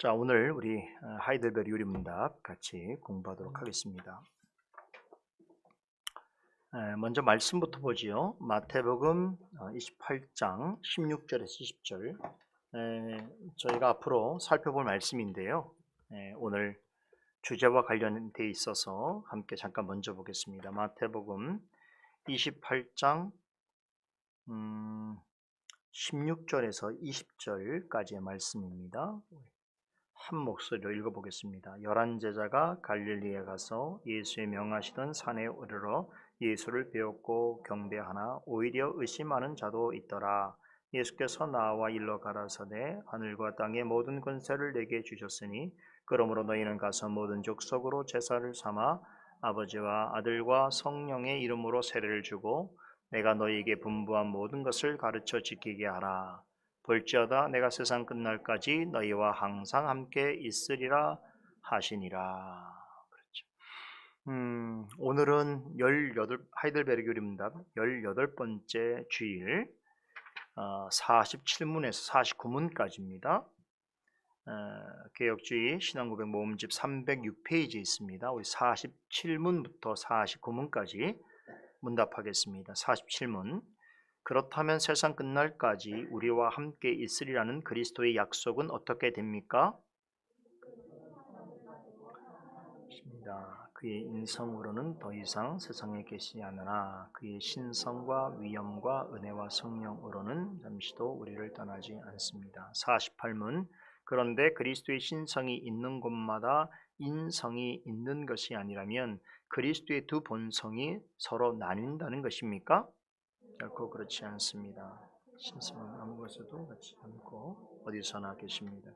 자, 오늘 우리 하이델베르 요리문답 같이 공부하도록 하겠습니다. 먼저 말씀부터 보지요. 마태복음 28장 16절에서 20절. 저희가 앞으로 살펴볼 말씀인데요. 오늘 주제와 관련돼 있어서 함께 잠깐 먼저 보겠습니다. 마태복음 28장 16절에서 20절까지의 말씀입니다. 한 목소리로 읽어보겠습니다. 11 제자가 갈릴리에 가서 예수의 명하시던 산에 오르러 예수를 배웠고 경배하나 오히려 의심하는 자도 있더라. 예수께서 나와 일러 가라사대 하늘과 땅의 모든 권세를 내게 주셨으니 그러므로 너희는 가서 모든 족속으로 제사를 삼아 아버지와 아들과 성령의 이름으로 세례를 주고 내가 너희에게 분부한 모든 것을 가르쳐 지키게 하라. 볼지어다 내가 세상 끝날까지 너희와 항상 함께 있으리라 하시니라. 그렇죠. 오늘은 18 하이델베르 요리문답 18번째 주일 47문에서 49문까지입니다. 개혁주의 신앙고백 모음집 306페이지에 있습니다. 우리 47문부터 49문까지 문답하겠습니다. 47문. 그렇다면 세상 끝날까지 우리와 함께 있으리라는 그리스도의 약속은 어떻게 됩니까? 그의 인성으로는 더 이상 세상에 계시지 않으나 그의 신성과 위엄과 은혜와 성령으로는 잠시도 우리를 떠나지 않습니다. 48문. 그런데 그리스도의 신성이 있는 곳마다 인성이 있는 것이 아니라면 그리스도의 두 본성이 서로 나뉜다는 것입니까? 결코 그렇지 않습니다. 신성은 아무 것에도 같지 않고 어디서나 계십니다.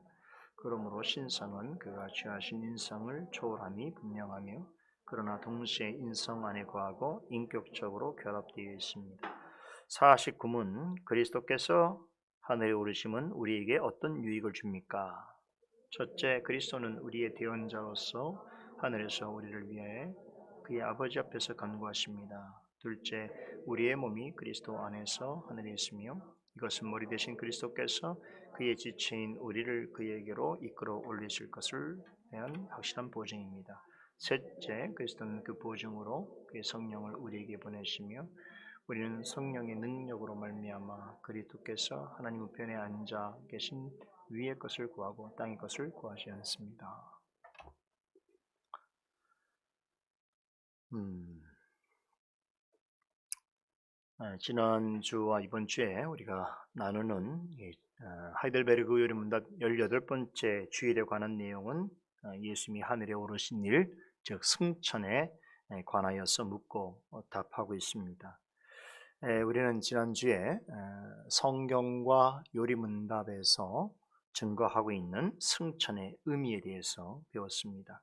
그러므로 신성은 그가 취하신 인성을 초월함이 분명하며 그러나 동시에 인성 안에 거하고 인격적으로 결합되어 있습니다. 49문. 그리스도께서 하늘에 오르심은 우리에게 어떤 유익을 줍니까? 첫째, 그리스도는 우리의 대언자로서 하늘에서 우리를 위해 그의 아버지 앞에서 간구하십니다. 둘째, 우리의 몸이 그리스도 안에서 하늘에 있으며 이것은 머리 대신 그리스도께서 그의 지체인 우리를 그에게로 이끌어 올리실 것을 대한 확실한 보증입니다. 셋째, 그리스도는 그 보증으로 그의 성령을 우리에게 보내시며 우리는 성령의 능력으로 말미암아 그리스도께서 하나님 우편에 앉아 계신 위의 것을 구하고 땅의 것을 구하지 않습니다. 지난주와 이번 주에 우리가 나누는 하이델베르그 요리문답 18번째 주일에 관한 내용은 예수님이 하늘에 오르신 일, 즉 승천에 관하여서 묻고 답하고 있습니다. 우리는 지난주에 성경과 요리문답에서 증거하고 있는 승천의 의미에 대해서 배웠습니다.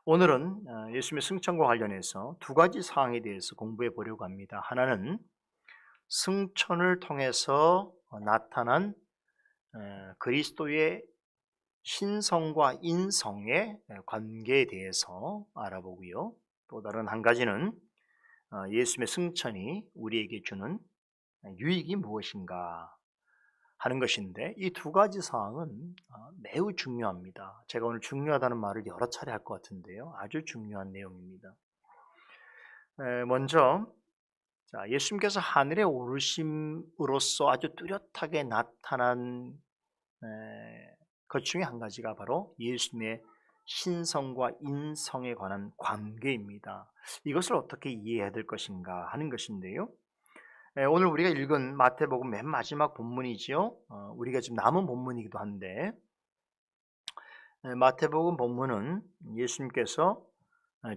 오늘은 예수님의 승천과 관련해서 두 가지 사항에 대해서 공부해 보려고 합니다. 하나는 승천을 통해서 나타난 그리스도의 신성과 인성의 관계에 대해서 알아보고요. 또 다른 한 가지는 예수님의 승천이 우리에게 주는 유익이 무엇인가 하는 것인데 이 두 가지 사항은 매우 중요합니다. 제가 오늘 중요하다는 말을 여러 차례 할 것 같은데요. 아주 중요한 내용입니다. 먼저 예수님께서 하늘에 오르심으로써 아주 뚜렷하게 나타난 것 중에 한 가지가 바로 예수님의 신성과 인성에 관한 관계입니다. 이것을 어떻게 이해해야 될 것인가 하는 것인데요. 오늘 우리가 읽은 마태복음 맨 마지막 본문이지요. 우리가 지금 남은 본문이기도 한데 마태복음 본문은 예수님께서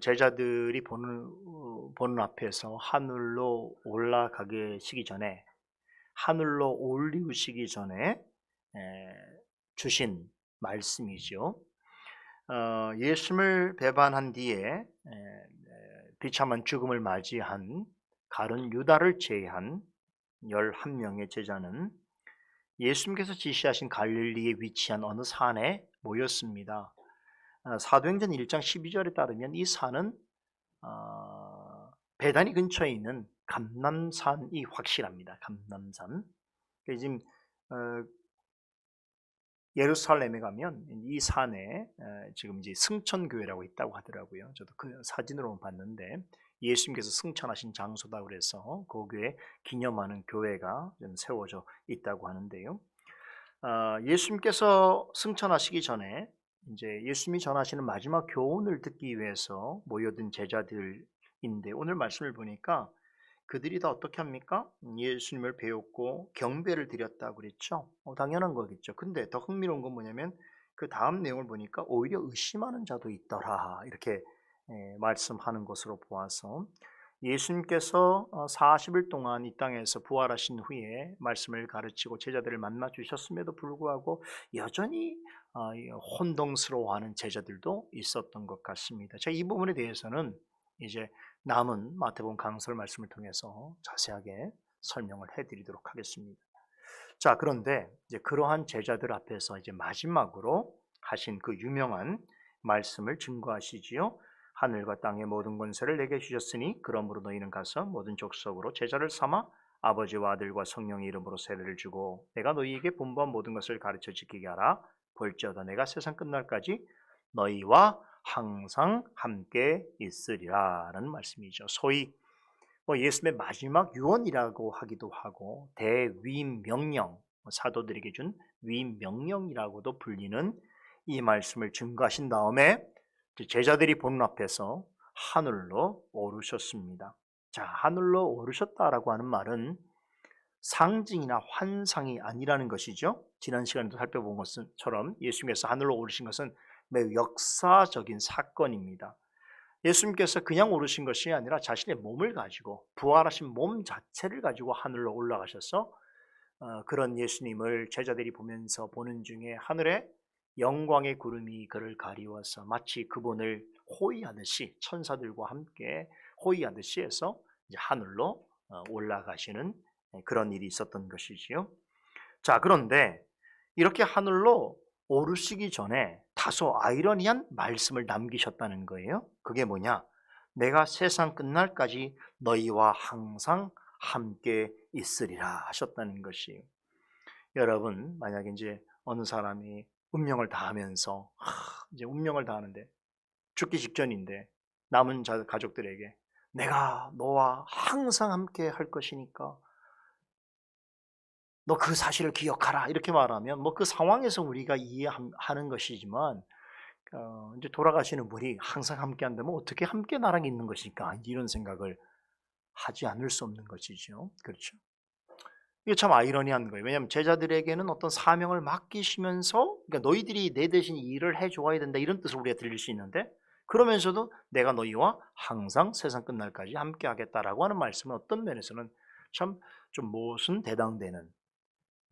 제자들이 보는 앞에서 하늘로 올라가시기 전에 하늘로 올리우시기 전에 주신 말씀이죠. 예수님을 배반한 뒤에 비참한 죽음을 맞이한 가룟 유다를 제외한 11명의 제자는 예수님께서 지시하신 갈릴리에 위치한 어느 산에 모였습니다. 사도행전 1장 12절에 따르면 이 산은 베다니 근처에 있는 감람산이 확실합니다. 감람산. 지금 예루살렘에 가면 이 산에 지금 이제 승천교회라고 있다고 하더라고요. 저도 그 사진으로 봤는데 예수님께서 승천하신 장소다 그래서 그 교회 기념하는 교회가 좀 세워져 있다고 하는데요. 예수님께서 승천하시기 전에 이제 예수님이 전하시는 마지막 교훈을 듣기 위해서 모여든 제자들인데 오늘 말씀을 보니까 그들이 다 어떻게 합니까? 예수님을 배웠고 경배를 드렸다고 그랬죠. 당연한 거겠죠. 근데 더 흥미로운 건 뭐냐면 그 다음 내용을 보니까 오히려 의심하는 자도 있더라 이렇게 말씀하는 것으로 보아서 예수님께서 40일 동안 이 땅에서 부활하신 후에 말씀을 가르치고 제자들을 만나 주셨음에도 불구하고 여전히 혼동스러워하는 제자들도 있었던 것 같습니다. 제가 이 부분에 대해서는 이제 남은 마태복음 강설 말씀을 통해서 자세하게 설명을 해드리도록 하겠습니다. 자, 그런데 이제 그러한 제자들 앞에서 이제 마지막으로 하신 그 유명한 말씀을 증거하시지요. 하늘과 땅의 모든 권세를 내게 주셨으니 그러므로 너희는 가서 모든 족속으로 제자를 삼아 아버지와 아들과 성령의 이름으로 세례를 주고 내가 너희에게 분부한 모든 것을 가르쳐 지키게 하라. 볼지어다 내가 세상 끝날까지 너희와 항상 함께 있으리라 라는 말씀이죠. 소위 예수님의 마지막 유언이라고 하기도 하고 대위명령, 사도들에게 준 위명령이라고도 불리는 이 말씀을 증거하신 다음에 제자들이 보는 앞에서 하늘로 오르셨습니다. 자, 하늘로 오르셨다라고 하는 말은 상징이나 환상이 아니라는 것이죠. 지난 시간에도 살펴본 것처럼 예수님께서 하늘로 오르신 것은 매우 역사적인 사건입니다. 예수님께서 그냥 오르신 것이 아니라 자신의 몸을 가지고 부활하신 몸 자체를 가지고 하늘로 올라가셔서 그런 예수님을 제자들이 보면서 보는 중에 하늘에 영광의 구름이 그를 가리워서 마치 그분을 호위하듯이 천사들과 함께 호위하듯이 해서 이제 하늘로 올라가시는 그런 일이 있었던 것이지요. 자, 그런데 이렇게 하늘로 오르시기 전에 다소 아이러니한 말씀을 남기셨다는 거예요. 그게 뭐냐? 내가 세상 끝날까지 너희와 항상 함께 있으리라 하셨다는 것이에요. 여러분, 만약에 이제 어느 사람이 운명을 다하면서 이제 운명을 다하는데 죽기 직전인데 남은 가족들에게 내가 너와 항상 함께 할 것이니까 너 그 사실을 기억하라 이렇게 말하면 뭐 그 상황에서 우리가 이해하는 것이지만 이제 돌아가시는 분이 항상 함께 한다면 어떻게 함께 나랑 있는 것일까 이런 생각을 하지 않을 수 없는 것이죠. 그렇죠. 이게 참 아이러니한 거예요. 왜냐하면 제자들에게는 어떤 사명을 맡기시면서 그러니까 너희들이 내 대신 이 일을 해줘야 된다 이런 뜻을 우리가 들릴 수 있는데 그러면서도 내가 너희와 항상 세상 끝날까지 함께 하겠다라고 하는 말씀은 어떤 면에서는 참 좀 무슨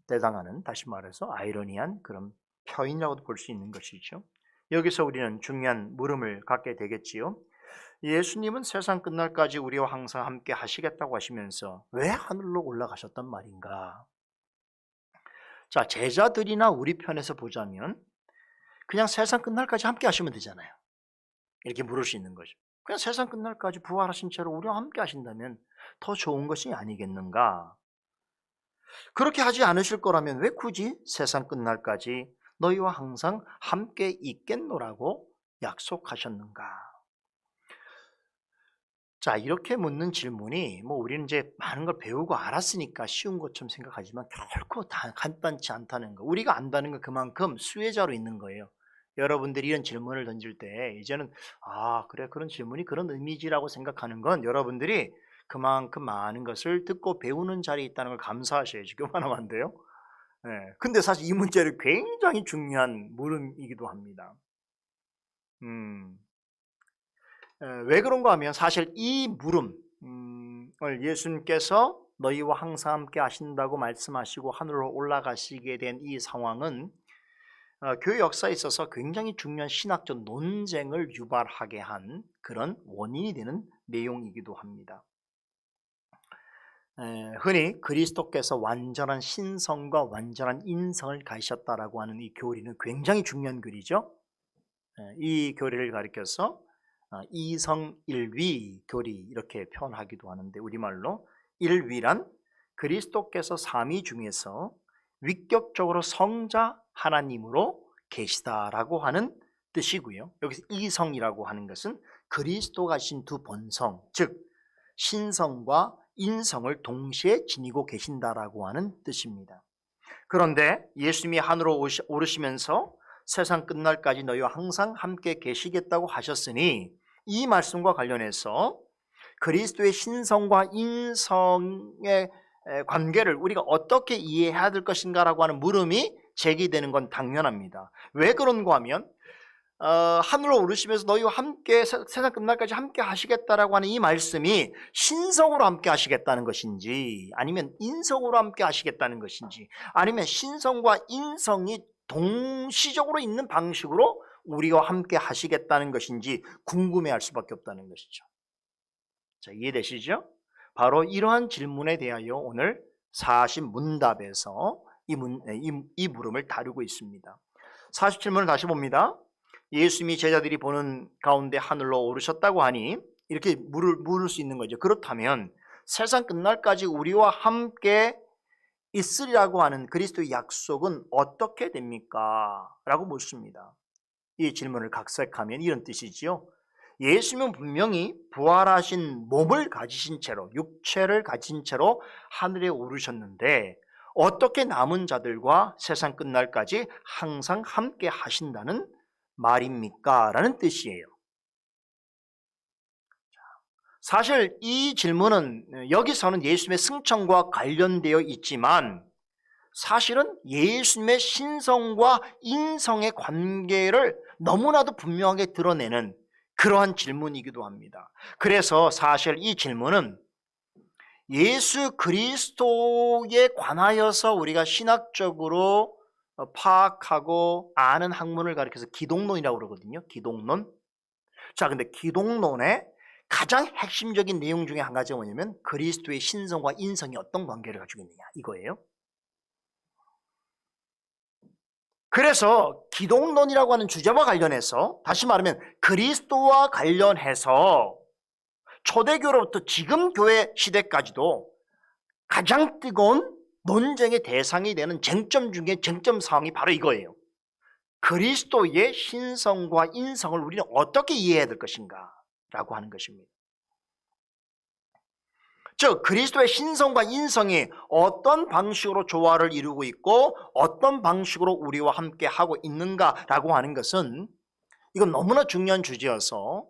대당하는 다시 말해서 아이러니한 그런 표현이라고도 볼 수 있는 것이죠. 여기서 우리는 중요한 물음을 갖게 되겠지요. 예수님은 세상 끝날까지 우리와 항상 함께 하시겠다고 하시면서 왜 하늘로 올라가셨단 말인가? 자, 제자들이나 우리 편에서 보자면 그냥 세상 끝날까지 함께 하시면 되잖아요. 이렇게 물을 수 있는 거죠. 그냥 세상 끝날까지 부활하신 채로 우리와 함께 하신다면 더 좋은 것이 아니겠는가? 그렇게 하지 않으실 거라면 왜 굳이 세상 끝날까지 너희와 항상 함께 있겠노라고 약속하셨는가? 자, 이렇게 묻는 질문이 뭐 우리는 이제 많은 걸 배우고 알았으니까 쉬운 것처럼 생각하지만 결코 간단치 않다는 거. 우리가 안다는 건 그만큼 수혜자로 있는 거예요. 여러분들이 이런 질문을 던질 때 이제는 그래 그런 질문이 그런 의미지라고 생각하는 건 여러분들이 그만큼 많은 것을 듣고 배우는 자리에 있다는 걸 감사하셔야지. 교만하면 안 돼요. 네. 근데 사실 이 문제는 굉장히 중요한 물음이기도 합니다. 왜 그런가 하면 사실 이 물음을 예수님께서 너희와 항상 함께 하신다고 말씀하시고 하늘로 올라가시게 된 이 상황은 교회 역사에 있어서 굉장히 중요한 신학적 논쟁을 유발하게 한 그런 원인이 되는 내용이기도 합니다. 흔히 그리스도께서 완전한 신성과 완전한 인성을 가지셨다라고 하는 이 교리는 굉장히 중요한 교리죠. 이 교리를 가리켜서 이성일위 교리 이렇게 표현하기도 하는데 우리말로 일위란 그리스도께서 삼위 중에서 위격적으로 성자 하나님으로 계시다라고 하는 뜻이고요. 여기서 이성이라고 하는 것은 그리스도가 신 두 본성, 즉 신성과 인성을 동시에 지니고 계신다라고 하는 뜻입니다. 그런데 예수님이 하늘로 오르시면서 세상 끝날까지 너희와 항상 함께 계시겠다고 하셨으니 이 말씀과 관련해서 그리스도의 신성과 인성의 관계를 우리가 어떻게 이해해야 될 것인가라고 하는 물음이 제기되는 건 당연합니다. 왜 그런가 하면 하늘로 오르시면서 너희와 함께 세상 끝날까지 함께 하시겠다라고 하는 이 말씀이 신성으로 함께 하시겠다는 것인지, 아니면 인성으로 함께 하시겠다는 것인지, 아니면 신성과 인성이 동시적으로 있는 방식으로 우리와 함께 하시겠다는 것인지 궁금해할 수밖에 없다는 것이죠. 자, 이해되시죠? 바로 이러한 질문에 대하여 오늘 40문답에서 이 물음을 다루고 있습니다. 47문을 다시 봅니다. 예수님이 제자들이 보는 가운데 하늘로 오르셨다고 하니 이렇게 물을 수 있는 거죠. 그렇다면 세상 끝날까지 우리와 함께 있으리라고 하는 그리스도의 약속은 어떻게 됩니까? 라고 묻습니다. 이 질문을 각색하면 이런 뜻이지요. 예수님은 분명히 부활하신 몸을 가지신 채로, 육체를 가진 채로 하늘에 오르셨는데 어떻게 남은 자들과 세상 끝날까지 항상 함께 하신다는 말입니까? 라는 뜻이에요. 사실 이 질문은 여기서는 예수님의 승천과 관련되어 있지만 사실은 예수님의 신성과 인성의 관계를 너무나도 분명하게 드러내는 그러한 질문이기도 합니다. 그래서 사실 이 질문은 예수 그리스도에 관하여서 우리가 신학적으로 파악하고 아는 학문을 가리켜서 기독론이라고 그러거든요. 기독론. 자, 근데 기독론의 가장 핵심적인 내용 중에 한 가지가 뭐냐면 그리스도의 신성과 인성이 어떤 관계를 가지고 있느냐 이거예요. 그래서 기독론이라고 하는 주제와 관련해서 다시 말하면 그리스도와 관련해서 초대교로부터 지금 교회 시대까지도 가장 뜨거운 논쟁의 대상이 되는 쟁점 중에 쟁점 사항이 바로 이거예요. 그리스도의 신성과 인성을 우리는 어떻게 이해해야 될 것인가 라고 하는 것입니다. 즉 그리스도의 신성과 인성이 어떤 방식으로 조화를 이루고 있고 어떤 방식으로 우리와 함께 하고 있는가라고 하는 것은 이건 너무나 중요한 주제여서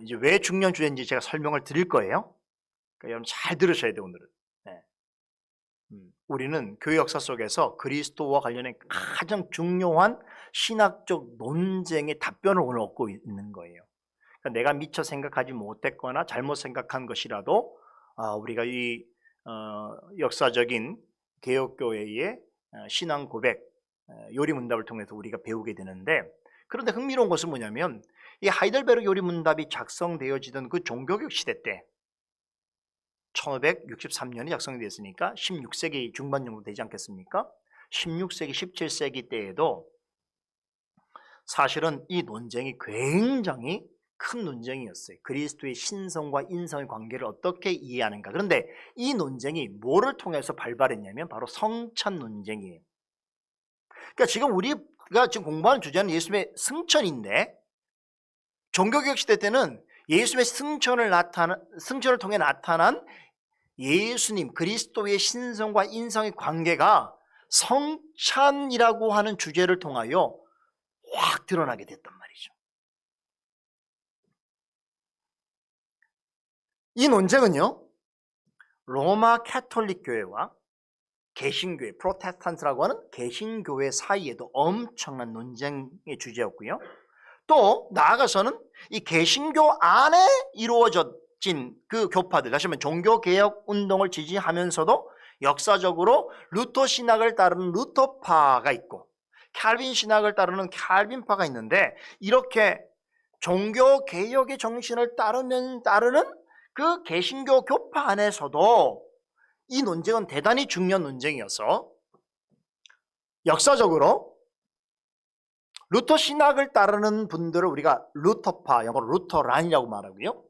이제 왜 중요한 주제인지 제가 설명을 드릴 거예요. 그러니까 여러분 잘 들으셔야 돼요. 오늘은. 네. 우리는 교회 역사 속에서 그리스도와 관련해 가장 중요한 신학적 논쟁의 답변을 오늘 얻고 있는 거예요. 그러니까 내가 미처 생각하지 못했거나 잘못 생각한 것이라도 우리가 이 역사적인 개혁교회의 신앙 고백, 요리문답을 통해서 우리가 배우게 되는데, 그런데 흥미로운 것은 뭐냐면 이 하이델베르크 요리문답이 작성되어지던 그 종교개혁 시대 때 1563년에 작성되었으니까 16세기 중반 정도 되지 않겠습니까? 16세기, 17세기 때에도 사실은 이 논쟁이 굉장히 큰 논쟁이었어요. 그리스도의 신성과 인성의 관계를 어떻게 이해하는가. 그런데 이 논쟁이 뭐를 통해서 발발했냐면 바로 성찬 논쟁이에요. 그러니까 지금 우리가 지금 공부하는 주제는 예수님의 승천인데 종교개혁 시대 때는 예수님의 승천을 통해 나타난 예수님 그리스도의 신성과 인성의 관계가 성찬이라고 하는 주제를 통하여 확 드러나게 됐단 말이죠. 이 논쟁은요, 로마 캐톨릭 교회와 개신교회, 프로테스탄트라고 하는 개신교회 사이에도 엄청난 논쟁의 주제였고요. 또 나아가서는 이 개신교 안에 이루어진 그 교파들, 다시 말하면 종교개혁 운동을 지지하면서도 역사적으로 루터 신학을 따르는 루터파가 있고 칼빈 신학을 따르는 칼빈파가 있는데, 이렇게 종교개혁의 정신을 따르는 그 개신교 교파 안에서도 이 논쟁은 대단히 중요한 논쟁이어서 역사적으로 루터 신학을 따르는 분들을 우리가 루터파, 영어로 루터란이라고 말하고요.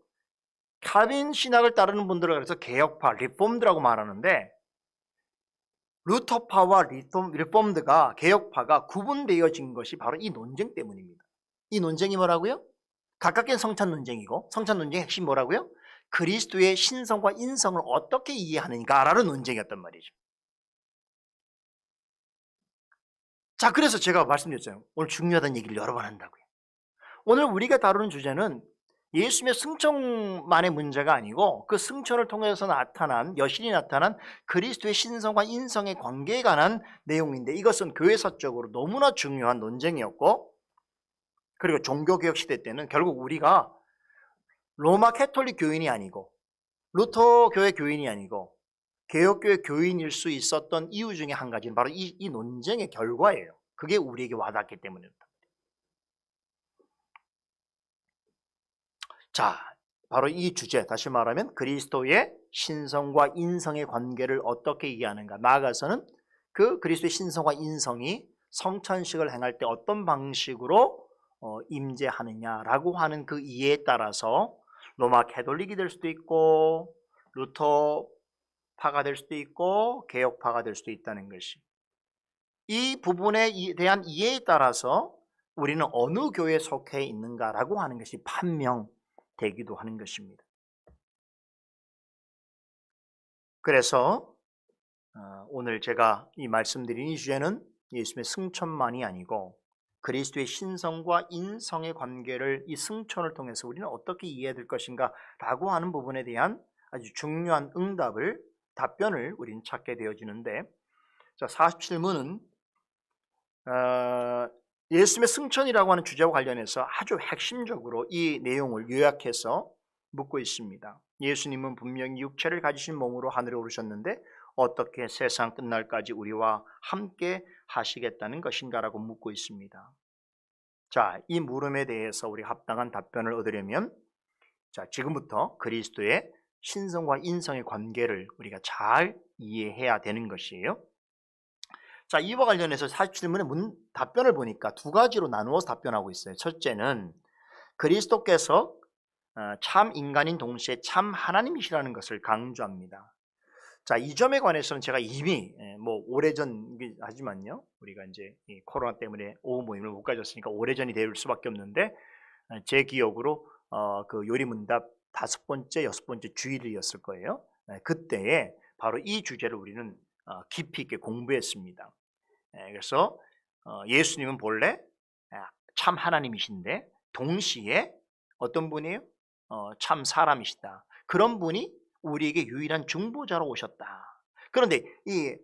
칼빈 신학을 따르는 분들을 그래서 개혁파, 리폼드라고 말하는데, 루터파와 리폼드가 개혁파가 구분되어진 것이 바로 이 논쟁 때문입니다. 이 논쟁이 뭐라고요? 가깝게는 성찬 논쟁이고, 성찬 논쟁의 핵심이 뭐라고요? 그리스도의 신성과 인성을 어떻게 이해하는가라는 논쟁이었단 말이죠. 자, 그래서 제가 말씀드렸잖아요. 오늘 중요하다는 얘기를 여러 번 한다고요. 오늘 우리가 다루는 주제는 예수님의 승천만의 문제가 아니고 그 승천을 통해서 나타난, 여실히 나타난 그리스도의 신성과 인성의 관계에 관한 내용인데, 이것은 교회사적으로 너무나 중요한 논쟁이었고, 그리고 종교개혁 시대 때는 결국 우리가 로마 캐톨릭 교인이 아니고 루터 교회 교인이 아니고 개혁교회 교인일 수 있었던 이유 중에 한 가지는 바로 이 논쟁의 결과예요. 그게 우리에게 와닿기 때문입니다. 자, 바로 이 주제, 다시 말하면 그리스도의 신성과 인성의 관계를 어떻게 이해하는가, 나아가서는 그 그리스도의 신성과 인성이 성찬식을 행할 때 어떤 방식으로 임재하느냐라고 하는 그 이해에 따라서 로마 캐톨릭이 될 수도 있고 루터파가 될 수도 있고 개혁파가 될 수도 있다는 것이, 이 부분에 대한 이해에 따라서 우리는 어느 교회에 속해 있는가라고 하는 것이 판명되기도 하는 것입니다. 그래서 오늘 제가 이 말씀드린 이 주제는 예수님의 승천만이 아니고 그리스도의 신성과 인성의 관계를 이 승천을 통해서 우리는 어떻게 이해해야 될 것인가 라고 하는 부분에 대한 아주 중요한 답변을 우리는 찾게 되어지는데, 자, 47문은 예수님의 승천이라고 하는 주제와 관련해서 아주 핵심적으로 이 내용을 요약해서 묻고 있습니다. 예수님은 분명히 육체를 가지신 몸으로 하늘에 오르셨는데 어떻게 세상 끝날까지 우리와 함께 하시겠다는 것인가라고 묻고 있습니다. 자, 이 물음에 대해서 우리 합당한 답변을 얻으려면, 자, 지금부터 그리스도의 신성과 인성의 관계를 우리가 잘 이해해야 되는 것이에요. 자, 이와 관련해서 47문의 답변을 보니까 두 가지로 나누어서 답변하고 있어요. 첫째는 그리스도께서 참 인간인 동시에 참 하나님이시라는 것을 강조합니다. 자, 이 점에 관해서는 제가 이미 오래전 하지만요, 우리가 이제 이 코로나 때문에 오후 모임을 못 가졌으니까 오래전이 될 수밖에 없는데, 제 기억으로 그 요리문답 5번째, 6번째 주일이었을 거예요. 그때에 바로 이 주제를 우리는 깊이 있게 공부했습니다. 그래서 예수님은 본래 참 하나님이신데 동시에 어떤 분이에요? 참 사람이시다. 그런 분이 우리에게 유일한 중보자로 오셨다. 그런데 이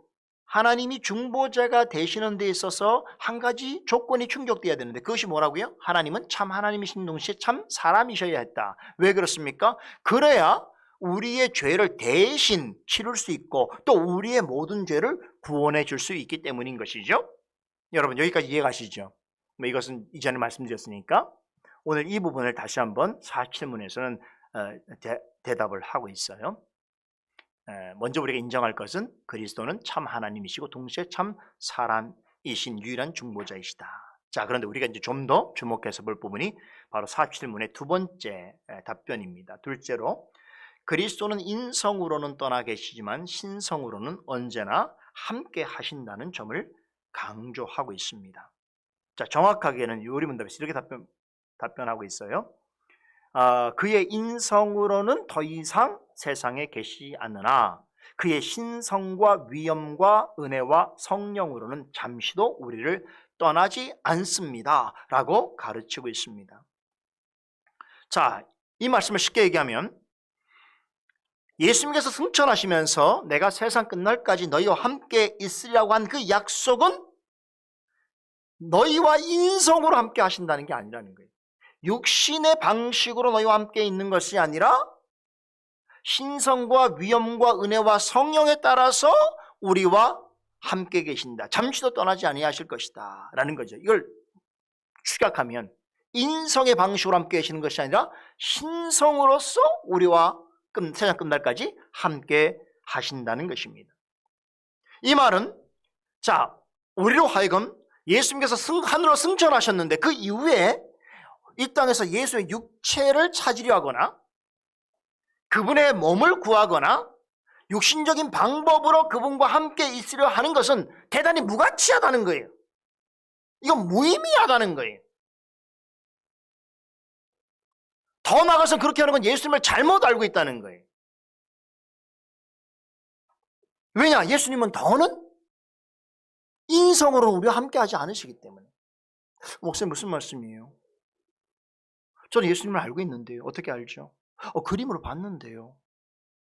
하나님이 중보자가 되시는 데 있어서 한 가지 조건이 충족돼야 되는데, 그것이 뭐라고요? 하나님은 참 하나님이신 동시에 참 사람이셔야 했다. 왜 그렇습니까? 그래야 우리의 죄를 대신 치를 수 있고 또 우리의 모든 죄를 구원해 줄 수 있기 때문인 것이죠. 여러분, 여기까지 이해가시죠? 이것은 이전에 말씀드렸으니까 오늘 이 부분을 다시 한번 47문에서는 대답을 하고 있어요. 먼저 우리가 인정할 것은 그리스도는 참 하나님이시고 동시에 참 사람이신 유일한 중보자이시다. 자, 그런데 우리가 이제 좀 더 주목해서 볼 부분이 바로 47문의 두 번째 답변입니다. 둘째로, 그리스도는 인성으로는 떠나 계시지만 신성으로는 언제나 함께 하신다는 점을 강조하고 있습니다. 자, 정확하게는 요리문답에서 이렇게 답변하고 있어요. 그의 인성으로는 더 이상 세상에 계시지 않으나 그의 신성과 위엄과 은혜와 성령으로는 잠시도 우리를 떠나지 않습니다 라고 가르치고 있습니다. 자, 이 말씀을 쉽게 얘기하면 예수님께서 승천하시면서 내가 세상 끝날까지 너희와 함께 있으려고 한 그 약속은 너희와 인성으로 함께 하신다는 게 아니라는 거예요. 육신의 방식으로 너희와 함께 있는 것이 아니라 신성과 위엄과 은혜와 성령에 따라서 우리와 함께 계신다. 잠시도 떠나지 아니하실 것이다 라는 거죠. 이걸 축약하면 인성의 방식으로 함께 계시는 것이 아니라 신성으로서 우리와 세상 끝날까지 함께 하신다는 것입니다. 이 말은, 자, 우리로 하여금 예수님께서 하늘로 승천하셨는데 그 이후에 이 땅에서 예수의 육체를 찾으려 하거나 그분의 몸을 구하거나 육신적인 방법으로 그분과 함께 있으려 하는 것은 대단히 무가치하다는 거예요. 이건 무의미하다는 거예요. 더 나아가서 그렇게 하는 건 예수님을 잘못 알고 있다는 거예요. 왜냐? 예수님은 더는 인성으로는 우리와 함께 하지 않으시기 때문에. 목사님 무슨 말씀이에요? 저는 예수님을 알고 있는데요. 어떻게 알죠? 그림으로 봤는데요.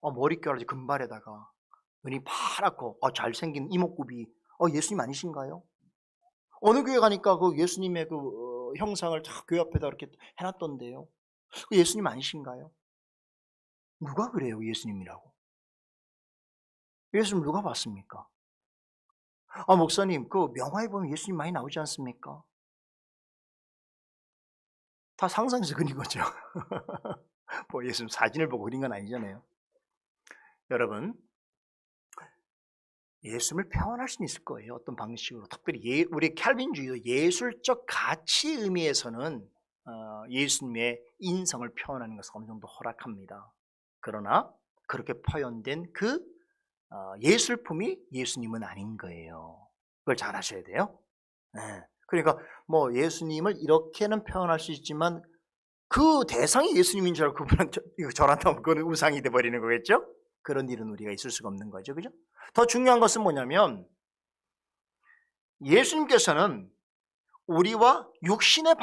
머릿결이 금발에다가 눈이 파랗고 잘생긴 이목구비. 예수님 아니신가요? 어느 교회 가니까 그 예수님의 그 형상을 다 교회 앞에다 이렇게 해놨던데요. 그 예수님 아니신가요? 누가 그래요? 예수님이라고. 예수님 누가 봤습니까? 목사님 그 명화에 보면 예수님 많이 나오지 않습니까? 다 상상해서 그린 거죠. 뭐 예수님 사진을 보고 그린 건 아니잖아요. 여러분, 예수님을 표현할 수는 있을 거예요. 어떤 방식으로. 특별히 우리 캘빈주의도 예술적 가치 의미에서는 예수님의 인성을 표현하는 것을 어느 정도 허락합니다. 그러나 그렇게 표현된 그 예술품이 예수님은 아닌 거예요. 그걸 잘 아셔야 돼요. 네. 그러니까 뭐 예수님을 이렇게는 표현할 수 있지만 그 대상이 예수님인 줄 알고 그분은 저란다면 그건 우상이 돼버리는 거겠죠? 그런 일은 우리가 있을 수가 없는 거죠. 그죠? 더 중요한 것은 뭐냐면 예수님께서는 우리와 육신의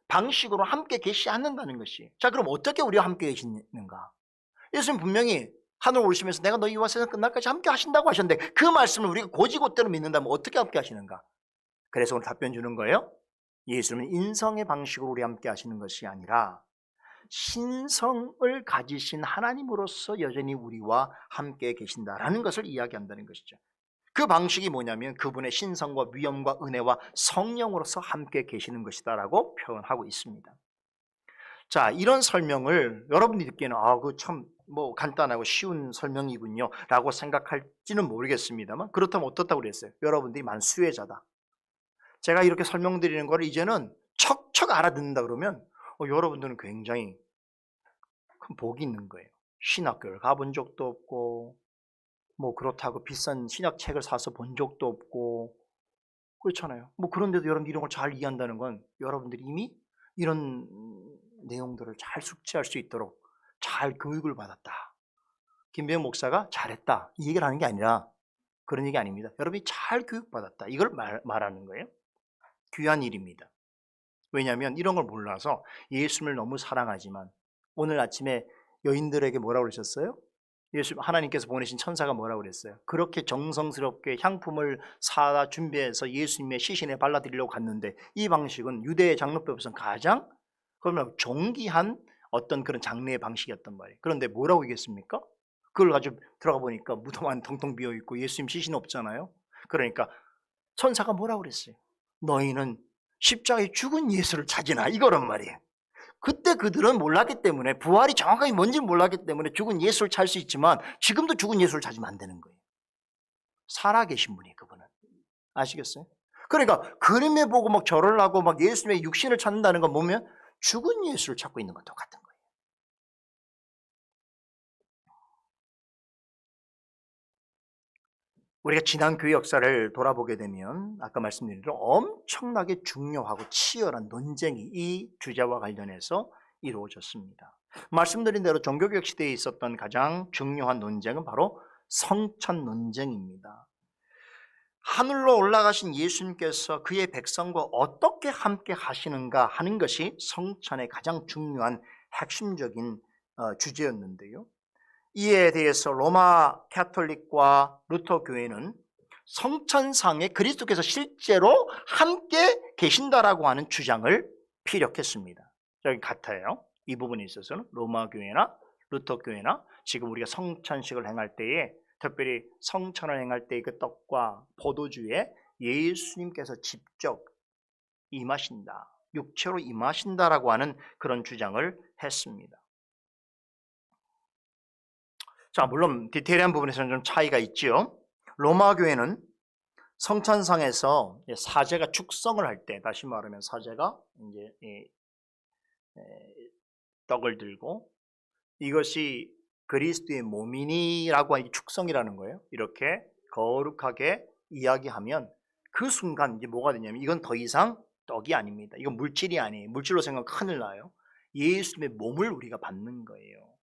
방식으로 함께 계시지 않는다는 것이. 자, 그럼 어떻게 우리와 함께 계시는가? 예수님 분명히 하늘 오르시면서 내가 너희와 세상 끝날까지 함께 하신다고 하셨는데 그 말씀을 우리가 고지고대로 믿는다면 어떻게 함께 하시는가? 그래서 오늘 답변 주는 거예요. 예수님은 인성의 방식으로 우리 함께 하시는 것이 아니라 신성을 가지신 하나님으로서 여전히 우리와 함께 계신다라는 것을 이야기한다는 것이죠. 그 방식이 뭐냐면 그분의 신성과 위엄과 은혜와 성령으로서 함께 계시는 것이다라고 표현하고 있습니다. 자, 이런 설명을 여러분이 듣기에는 그 참 뭐 간단하고 쉬운 설명이군요 라고 생각할지는 모르겠습니다만 그렇다면 어떻다고 그랬어요? 여러분들이 만수혜자다. 제가 이렇게 설명드리는 걸 이제는 척척 알아듣는다 그러면 여러분들은 굉장히 큰 복이 있는 거예요. 신학교를 가본 적도 없고 뭐 그렇다고 비싼 신학책을 사서 본 적도 없고 그렇잖아요. 뭐 그런데도 여러분들이 이런 걸 잘 이해한다는 건 여러분들이 이미 이런 내용들을 잘 숙지할 수 있도록 잘 교육을 받았다. 김병 목사가 잘했다. 이 얘기를 하는 게 아니라 그런 얘기 아닙니다. 여러분이 잘 교육받았다. 이걸 말하는 거예요. 귀한 일입니다. 왜냐하면 이런 걸 몰라서 예수님을 너무 사랑하지만 오늘 아침에 여인들에게 뭐라고 그러셨어요? 하나님께서 보내신 천사가 뭐라고 그랬어요? 그렇게 정성스럽게 향품을 사다 준비해서 예수님의 시신에 발라드리려고 갔는데 이 방식은 유대 장로법에서는 가장 그러면 존귀한 어떤 그런 장례의 방식이었단 말이에요. 그런데 뭐라고 얘기했습니까? 그걸 가지고 들어가 보니까 무덤 안 텅텅 비어있고 예수님 시신 없잖아요. 그러니까 천사가 뭐라고 그랬어요? 너희는 십자가에 죽은 예수를 찾으나 이거란 말이에요. 그때 그들은 몰랐기 때문에 부활이 정확하게 뭔지 몰랐기 때문에 죽은 예수를 찾을 수 있지만 지금도 죽은 예수를 찾으면 안 되는 거예요. 살아계신 분이 그분은. 아시겠어요? 그러니까 그림에 보고 막 절을 하고 막 예수님의 육신을 찾는다는 건 뭐면 죽은 예수를 찾고 있는 것도 같은 거예요. 우리가 지난 교회 역사를 돌아보게 되면 아까 말씀드린 대로 엄청나게 중요하고 치열한 논쟁이 이 주제와 관련해서 이루어졌습니다. 말씀드린 대로 종교개혁 시대에 있었던 가장 중요한 논쟁은 바로 성천 논쟁입니다. 하늘로 올라가신 예수님께서 그의 백성과 어떻게 함께 하시는가 하는 것이 성천의 가장 중요한 핵심적인 주제였는데요. 이에 대해서 로마 캐톨릭과 루터 교회는 성천상에 그리스도께서 실제로 함께 계신다라고 하는 주장을 피력했습니다. 여기 같아요. 이 부분에 있어서는 로마 교회나 루터 교회나 지금 우리가 성천식을 행할 때에 특별히 성천을 행할 때의 그 떡과 포도주에 예수님께서 직접 임하신다, 육체로 임하신다라고 하는 그런 주장을 했습니다. 자, 물론 디테일한 부분에서는 좀 차이가 있죠. 로마 교회는 성천상에서 사제가 축성을 할 때, 다시 말하면 사제가 이제 떡을 들고 이것이 그리스도의 몸이니라고 하는 축성이라는 거예요. 이렇게 거룩하게 이야기하면 그 순간 이제 뭐가 되냐면 이건 더 이상 떡이 아닙니다. 이건 물질이 아니에요. 물질로 생각하면 큰일 나요. 예수님의 몸을 우리가 받는 거예요.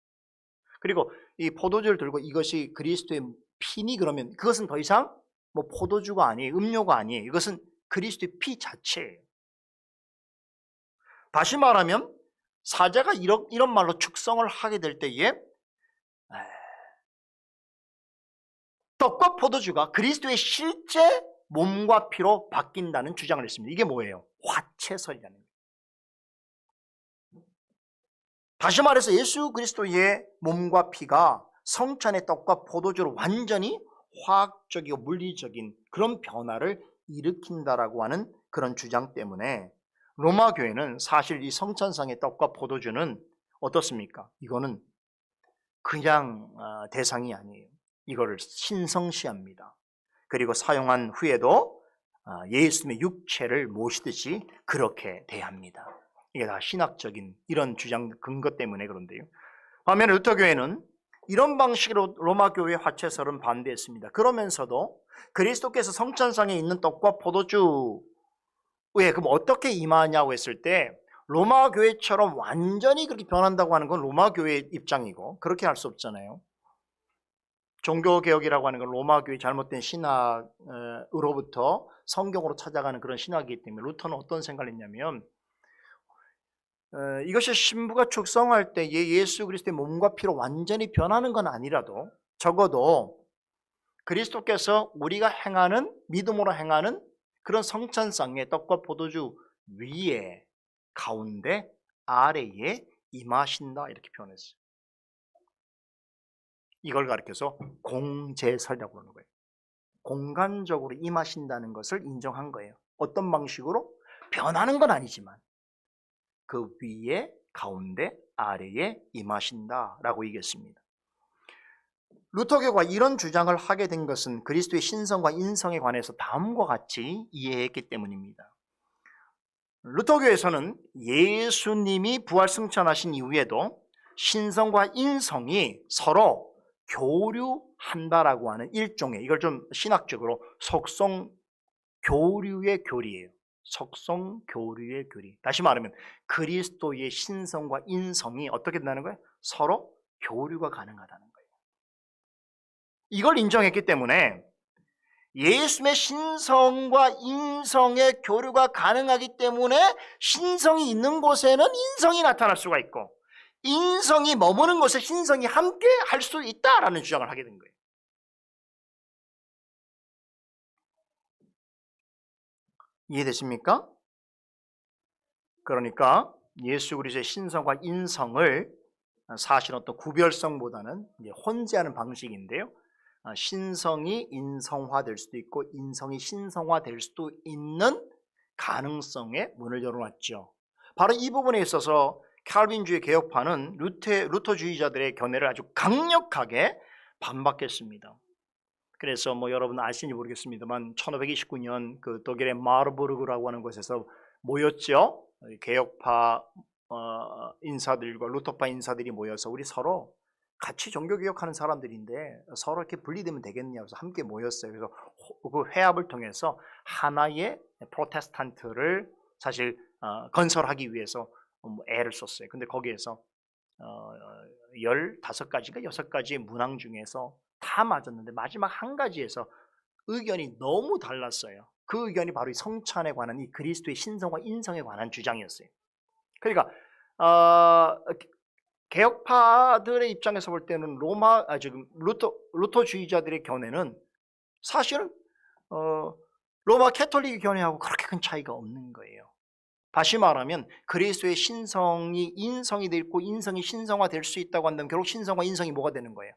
그리고 이 포도주를 들고 이것이 그리스도의 피니 그러면 그것은 더 이상 뭐 포도주가 아니에요. 음료가 아니에요. 이것은 그리스도의 피 자체예요. 다시 말하면 사자가 이런 말로 축성을 하게 될 때에 떡과 포도주가 그리스도의 실제 몸과 피로 바뀐다는 주장을 했습니다. 이게 뭐예요? 화채설이라는 거예요. 다시 말해서 예수 그리스도의 몸과 피가 성찬의 떡과 포도주로 완전히 화학적이고 물리적인 그런 변화를 일으킨다라고 하는 그런 주장 때문에 로마 교회는 사실 이 성찬상의 떡과 포도주는 어떻습니까? 이거는 그냥 대상이 아니에요. 이거를 신성시합니다. 그리고 사용한 후에도 예수님의 육체를 모시듯이 그렇게 대합니다. 이게 다 신학적인 이런 주장 근거 때문에 그런데요. 반면에 루터교회는 이런 방식으로 로마 교회 화채설은 반대했습니다. 그러면서도 그리스도께서 성찬상에 있는 떡과 포도주에 그럼 어떻게 임하냐고 했을 때 로마 교회처럼 완전히 그렇게 변한다고 하는 건 로마 교회의 입장이고 그렇게 할 수 없잖아요. 종교개혁이라고 하는 건 로마 교회의 잘못된 신학으로부터 성경으로 찾아가는 그런 신학이기 때문에 루터는 어떤 생각을 했냐면 이것이 신부가 축성할 때에 예수 그리스도의 몸과 피로 완전히 변하는 건 아니라도 적어도 그리스도께서 우리가 행하는 믿음으로 행하는 그런 성찬상의 떡과 포도주 위에 가운데 아래에 임하신다 이렇게 표현했어요. 이걸 가리켜서 공제설이라고 하는 거예요. 공간적으로 임하신다는 것을 인정한 거예요. 어떤 방식으로? 변하는 건 아니지만 그 위에 가운데 아래에 임하신다라고 얘기했습니다. 루터교가 이런 주장을 하게 된 것은 그리스도의 신성과 인성에 관해서 다음과 같이 이해했기 때문입니다. 루터교에서는 예수님이 부활승천하신 이후에도 신성과 인성이 서로 교류한다라고 하는 일종의 이걸 좀 신학적으로 속성 교류의 교리예요. 속성 교류의 교리. 다시 말하면 그리스도의 신성과 인성이 어떻게 된다는 거예요? 서로 교류가 가능하다는 거예요. 이걸 인정했기 때문에 예수님의 신성과 인성의 교류가 가능하기 때문에 신성이 있는 곳에는 인성이 나타날 수가 있고 인성이 머무는 곳에 신성이 함께 할 수 있다라는 주장을 하게 된 거예요. 이해되십니까? 그러니까 예수 그리스도의 신성과 인성을 사실 어떤 구별성보다는 혼재하는 방식인데요. 신성이 인성화될 수도 있고 인성이 신성화될 수도 있는 가능성에 문을 열어놨죠. 바로 이 부분에 있어서 칼빈주의 개혁파는 루터주의자들의 견해를 아주 강력하게 반박했습니다. 그래서 여러분 아시는지 모르겠습니다만 1529년 그 독일의 마르부르그라고 하는 곳에서 모였죠. 개혁파 인사들과 루터파 인사들이 모여서 우리 서로 같이 종교개혁하는 사람들인데 서로 이렇게 분리되면 되겠냐고 해서 함께 모였어요. 그래서 그 회합을 통해서 하나의 프로테스탄트를 사실 건설하기 위해서 애를 썼어요. 근데 거기에서 15가지가 6가지의 문항 중에서 다 맞았는데 마지막 한 가지에서 의견이 너무 달랐어요. 그 의견이 바로 이 성찬에 관한 이 그리스도의 신성과 인성에 관한 주장이었어요. 그러니까 개혁파들의 입장에서 볼 때는 지금 루터주의자들의 견해는 사실은 로마 캐톨릭의 견해하고 그렇게 큰 차이가 없는 거예요. 다시 말하면 그리스도의 신성이 인성이 되고 인성이 신성화될 수 있다고 한다면 결국 신성과 인성이 뭐가 되는 거예요?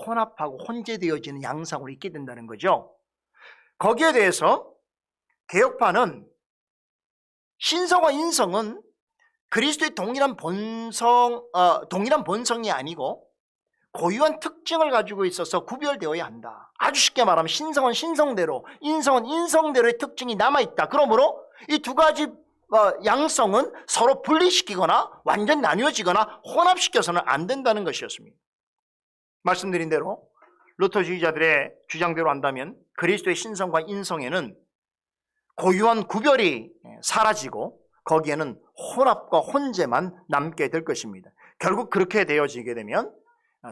혼합하고 혼재되어지는 양상으로 있게 된다는 거죠. 거기에 대해서 개혁파는 신성과 인성은 그리스도의 동일한 본성이 아니고 고유한 특징을 가지고 있어서 구별되어야 한다. 아주 쉽게 말하면 신성은 신성대로, 인성은 인성대로의 특징이 남아있다. 그러므로 이 두 가지 양성은 서로 분리시키거나 완전히 나뉘어지거나 혼합시켜서는 안 된다는 것이었습니다. 말씀드린 대로 루터주의자들의 주장대로 한다면 그리스도의 신성과 인성에는 고유한 구별이 사라지고 거기에는 혼합과 혼재만 남게 될 것입니다. 결국 그렇게 되어지게 되면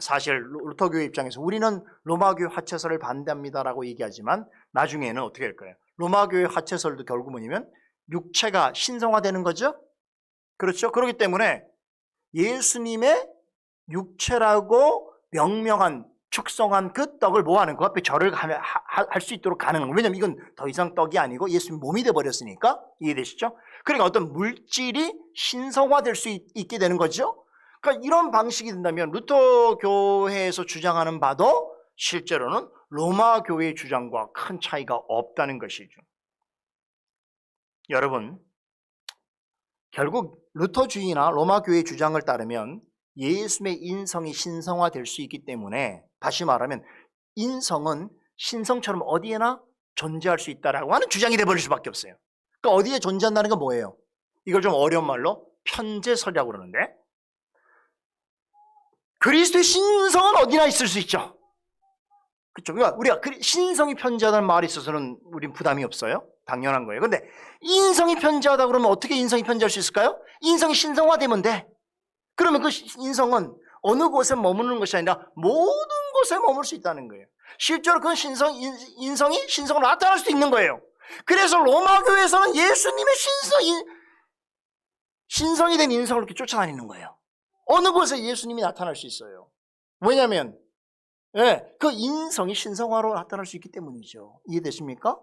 사실 루터교회 입장에서 우리는 로마교회 화채설을 반대합니다라고 얘기하지만 나중에는 어떻게 될 거예요? 로마교회 화채설도 결국 뭐냐면 육체가 신성화되는 거죠. 그렇죠? 그렇기 때문에 예수님의 육체라고 명명한 축성한 그 떡을 뭐하는 그 앞에 절을 할 수 있도록 가능한 거예요. 왜냐하면 이건 더 이상 떡이 아니고 예수님 몸이 돼버렸으니까. 이해되시죠? 그러니까 어떤 물질이 신성화될 수 있게 되는 거죠. 그러니까 이런 방식이 된다면 루터 교회에서 주장하는 바도 실제로는 로마 교회의 주장과 큰 차이가 없다는 것이죠. 여러분, 결국 루터주의나 로마 교회의 주장을 따르면 예수님의 인성이 신성화될 수 있기 때문에 다시 말하면 인성은 신성처럼 어디에나 존재할 수 있다라고 하는 주장이 돼버릴 수밖에 없어요. 그러니까 어디에 존재한다는 건 뭐예요? 이걸 좀 어려운 말로 편재설이라고 그러는데 그리스도의 신성은 어디나 있을 수 있죠. 그렇죠? 그러니까 우리가 신성이 편재하다는 말이 있어서는 우린 부담이 없어요. 당연한 거예요. 그런데 인성이 편재하다 그러면 어떻게 인성이 편재할 수 있을까요? 인성이 신성화되면 돼. 그러면 그 인성은 어느 곳에 머무는 것이 아니라 모든 곳에 머물 수 있다는 거예요. 실제로 그 인성이 신성으로 나타날 수도 있는 거예요. 그래서 로마 교회에서는 예수님의 신성이 된 인성을 이렇게 쫓아다니는 거예요. 어느 곳에 예수님이 나타날 수 있어요. 왜냐하면 그 인성이 신성화로 나타날 수 있기 때문이죠. 이해되십니까?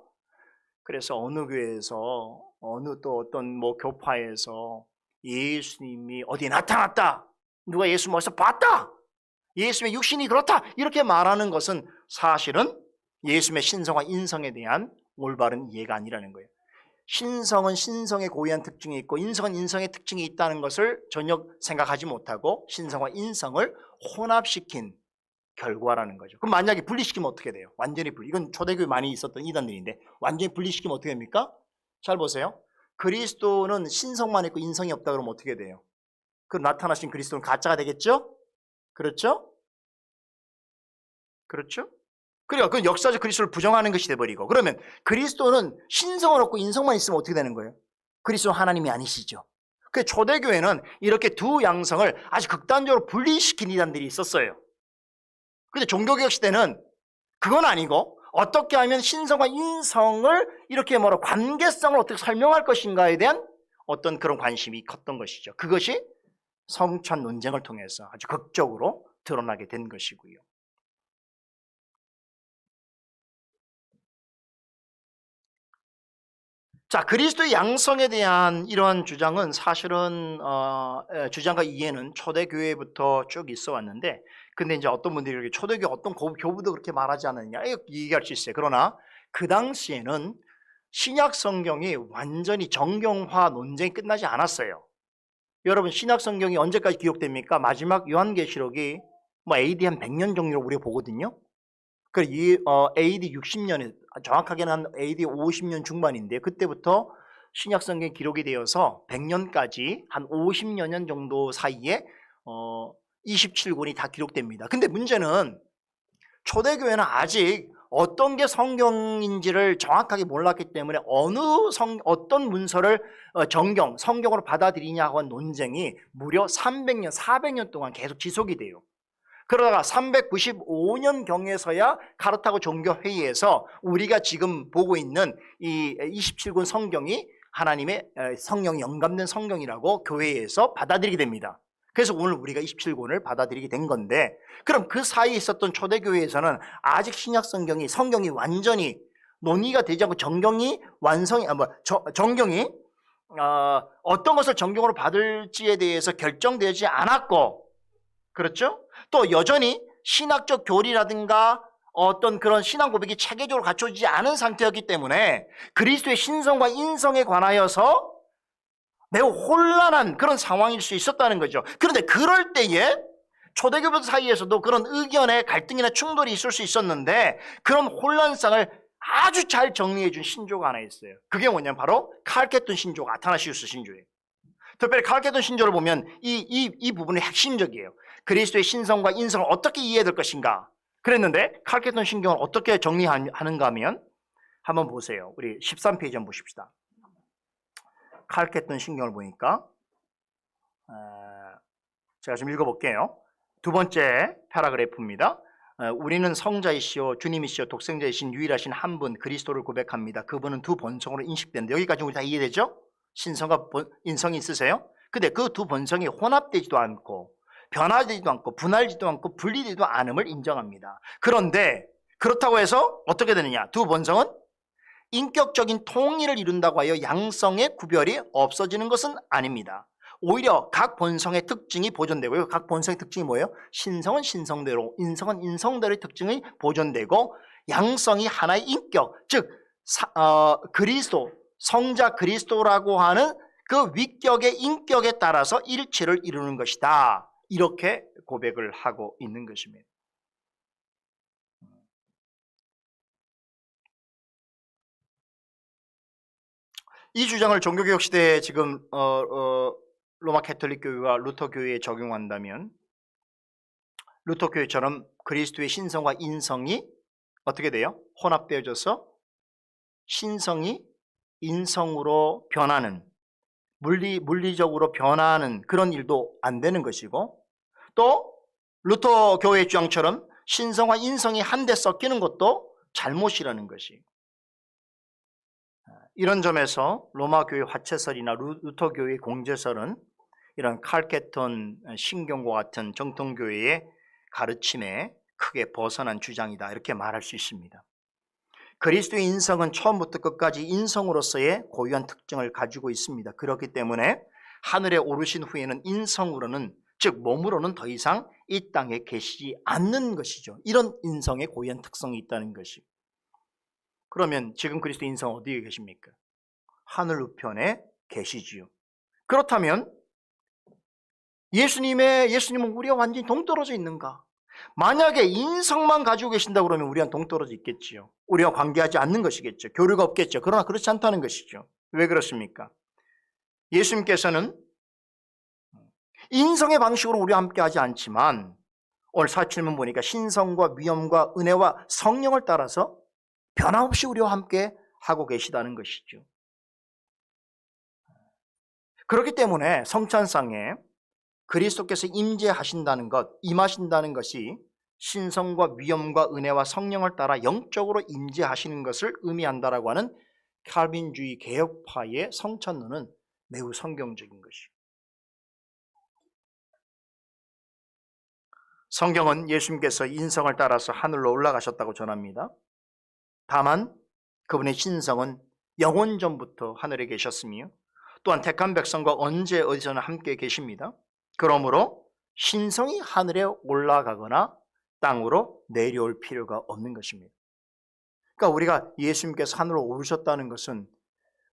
그래서 어느 교회에서 어느 또 어떤 교파에서 예수님이 어디에 나타났다, 누가 예수님 어디서 봤다, 예수님의 육신이 그렇다 이렇게 말하는 것은 사실은 예수님의 신성과 인성에 대한 올바른 이해가 아니라는 거예요. 신성은 신성의 고유한 특징이 있고 인성은 인성의 특징이 있다는 것을 전혀 생각하지 못하고 신성과 인성을 혼합시킨 결과라는 거죠. 그럼 만약에 분리시키면 어떻게 돼요? 완전히 이건 초대교회 많이 있었던 이단들인데 완전히 분리시키면 어떻게 됩니까? 잘 보세요. 그리스도는 신성만 있고 인성이 없다 그러면 어떻게 돼요? 그 나타나신 그리스도는 가짜가 되겠죠? 그렇죠? 그렇죠? 그러니까 그 역사적 그리스도를 부정하는 것이 돼버리고 그러면 그리스도는 신성을 없고 인성만 있으면 어떻게 되는 거예요? 그리스도는 하나님이 아니시죠. 그 초대교회는 이렇게 두 양성을 아주 극단적으로 분리시킨 이단들이 있었어요. 근데 종교개혁 시대는 그건 아니고 어떻게 하면 신성과 인성을 이렇게 관계성을 어떻게 설명할 것인가에 대한 어떤 그런 관심이 컸던 것이죠. 그것이 성찬 논쟁을 통해서 아주 극적으로 드러나게 된 것이고요. 자, 그리스도의 양성에 대한 이러한 주장은 사실은 주장과 이해는 초대교회부터 쭉 있어 왔는데 근데 이제 어떤 분들이 이렇게 초대교회 어떤 교부도 그렇게 말하지 않았냐 얘기할 수 있어요. 그러나 그 당시에는 신약 성경이 완전히 정경화 논쟁이 끝나지 않았어요. 여러분 신약 성경이 언제까지 기록됩니까? 마지막 요한계시록이 AD 한 100년 정도로 우리가 보거든요. 그 AD 60년에 정확하게는 한 AD 50년 중반인데 그때부터 신약 성경이 기록이 되어서 100년까지 한 50여 년 정도 사이에 27권이 다 기록됩니다. 근데 문제는 초대교회는 아직 어떤 게 성경인지를 정확하게 몰랐기 때문에 어떤 문서를 성경으로 받아들이냐고 한 논쟁이 무려 300년, 400년 동안 계속 지속이 돼요. 그러다가 395년경에서야 카르타고 종교회의에서 우리가 지금 보고 있는 이 27권 성경이 하나님의 성령이 영감된 성경이라고 교회에서 받아들이게 됩니다. 그래서 오늘 우리가 27권을 받아들이게 된 건데 그럼 그 사이에 있었던 초대교회에서는 아직 신약 성경이 완전히 논의가 되지 않고 정경이 어떤 것을 정경으로 받을지에 대해서 결정되지 않았고 그렇죠? 또 여전히 신학적 교리라든가 어떤 그런 신앙 고백이 체계적으로 갖춰지지 않은 상태였기 때문에 그리스도의 신성과 인성에 관하여서 매우 혼란한 그런 상황일 수 있었다는 거죠. 그런데 그럴 때에 초대교회 사이에서도 그런 의견의 갈등이나 충돌이 있을 수 있었는데 그런 혼란상을 아주 잘 정리해 준 신조가 하나 있어요. 그게 뭐냐면 바로 칼케돈 신조가 아타나시우스 신조예요. 특별히 칼케돈 신조를 보면 이 부분이 핵심적이에요. 그리스도의 신성과 인성을 어떻게 이해해야 될 것인가 그랬는데 칼케톤 신경을 어떻게 정리하는가 하면 한번 보세요. 우리 13페이지 한번 보십시다. 칼케톤 신경을 보니까 제가 좀 읽어볼게요. 두 번째 패러그래프입니다. 우리는 성자이시오 주님이시오 독생자이신 유일하신 한 분 그리스도를 고백합니다. 그분은 두 본성으로 인식되는데 여기까지 우리 다 이해되죠? 신성과 인성이 있으세요? 근데 그 두 본성이 혼합되지도 않고 변화되지도 않고 분할되지도 않고 분리되지도 않음을 인정합니다. 그런데 그렇다고 해서 어떻게 되느냐? 두 본성은 인격적인 통일을 이룬다고 하여 양성의 구별이 없어지는 것은 아닙니다. 오히려 각 본성의 특징이 보존되고요. 각 본성의 특징이 뭐예요? 신성은 신성대로, 인성은 인성대로의 특징이 보존되고 양성이 하나의 인격, 즉 그리스도, 성자 그리스도라고 하는 그 위격의 인격에 따라서 일치를 이루는 것이다. 이렇게 고백을 하고 있는 것입니다. 이 주장을 종교개혁 시대에 지금 로마 캐톨릭 교회와 루터 교회에 적용한다면 루터 교회처럼 그리스도의 신성과 인성이 어떻게 돼요? 혼합되어져서 신성이 인성으로 변하는 물리적으로 변하는 그런 일도 안 되는 것이고 또 루터 교회 주장처럼 신성과 인성이 한데 섞이는 것도 잘못이라는 것이 이런 점에서 로마 교회 화채설이나 루터 교회 공제설은 이런 칼케톤 신경과 같은 정통교회의 가르침에 크게 벗어난 주장이다 이렇게 말할 수 있습니다. 그리스도의 인성은 처음부터 끝까지 인성으로서의 고유한 특징을 가지고 있습니다. 그렇기 때문에 하늘에 오르신 후에는 인성으로는 즉 몸으로는 더 이상 이 땅에 계시지 않는 것이죠. 이런 인성의 고유한 특성이 있다는 것이. 그러면 지금 그리스도의 인성은 어디에 계십니까? 하늘 우편에 계시지요. 그렇다면 예수님은 우리와 완전히 동떨어져 있는가? 만약에 인성만 가지고 계신다 그러면 우리와 동떨어져 있겠지요. 우리와 관계하지 않는 것이겠죠. 교류가 없겠죠. 그러나 그렇지 않다는 것이죠. 왜 그렇습니까? 예수님께서는 인성의 방식으로 우리와 함께하지 않지만 오늘 47문 보니까 신성과 위엄과 은혜와 성령을 따라서 변함없이 우리와 함께 하고 계시다는 것이죠. 그렇기 때문에 성찬상에 그리스도께서 임재하신다는 것, 임하신다는 것이 신성과 위엄과 은혜와 성령을 따라 영적으로 임재하시는 것을 의미한다라고 하는 칼빈주의 개혁파의 성찬론은 매우 성경적인 것이에요. 성경은 예수님께서 인성을 따라서 하늘로 올라가셨다고 전합니다. 다만 그분의 신성은 영원 전부터 하늘에 계셨으며 또한 택한 백성과 언제 어디서나 함께 계십니다. 그러므로 신성이 하늘에 올라가거나 땅으로 내려올 필요가 없는 것입니다. 그러니까 우리가 예수님께서 하늘로 오르셨다는 것은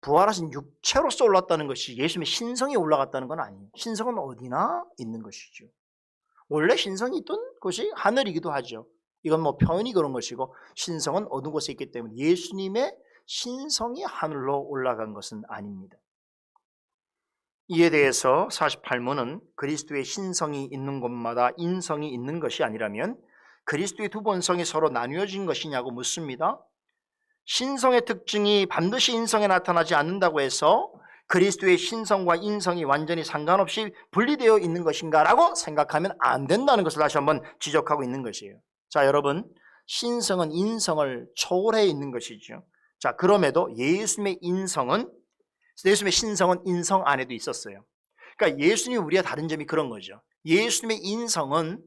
부활하신 육체로서 올랐다는 것이 예수님의 신성이 올라갔다는 건 아니에요. 신성은 어디나 있는 것이죠. 원래 신성이 있던 곳이 하늘이기도 하죠. 이건 뭐 표현이 그런 것이고 신성은 어느 곳에 있기 때문에 예수님의 신성이 하늘로 올라간 것은 아닙니다. 이에 대해서 48문은 그리스도의 신성이 있는 곳마다 인성이 있는 것이 아니라면 그리스도의 두 본성이 서로 나뉘어진 것이냐고 묻습니다. 신성의 특징이 반드시 인성에 나타나지 않는다고 해서 그리스도의 신성과 인성이 완전히 상관없이 분리되어 있는 것인가 라고 생각하면 안 된다는 것을 다시 한번 지적하고 있는 것이에요. 자, 여러분, 신성은 인성을 초월해 있는 것이죠. 자, 그럼에도 예수님의 신성은 인성 안에도 있었어요. 그러니까 예수님이 우리와 다른 점이 그런 거죠. 예수님의 인성은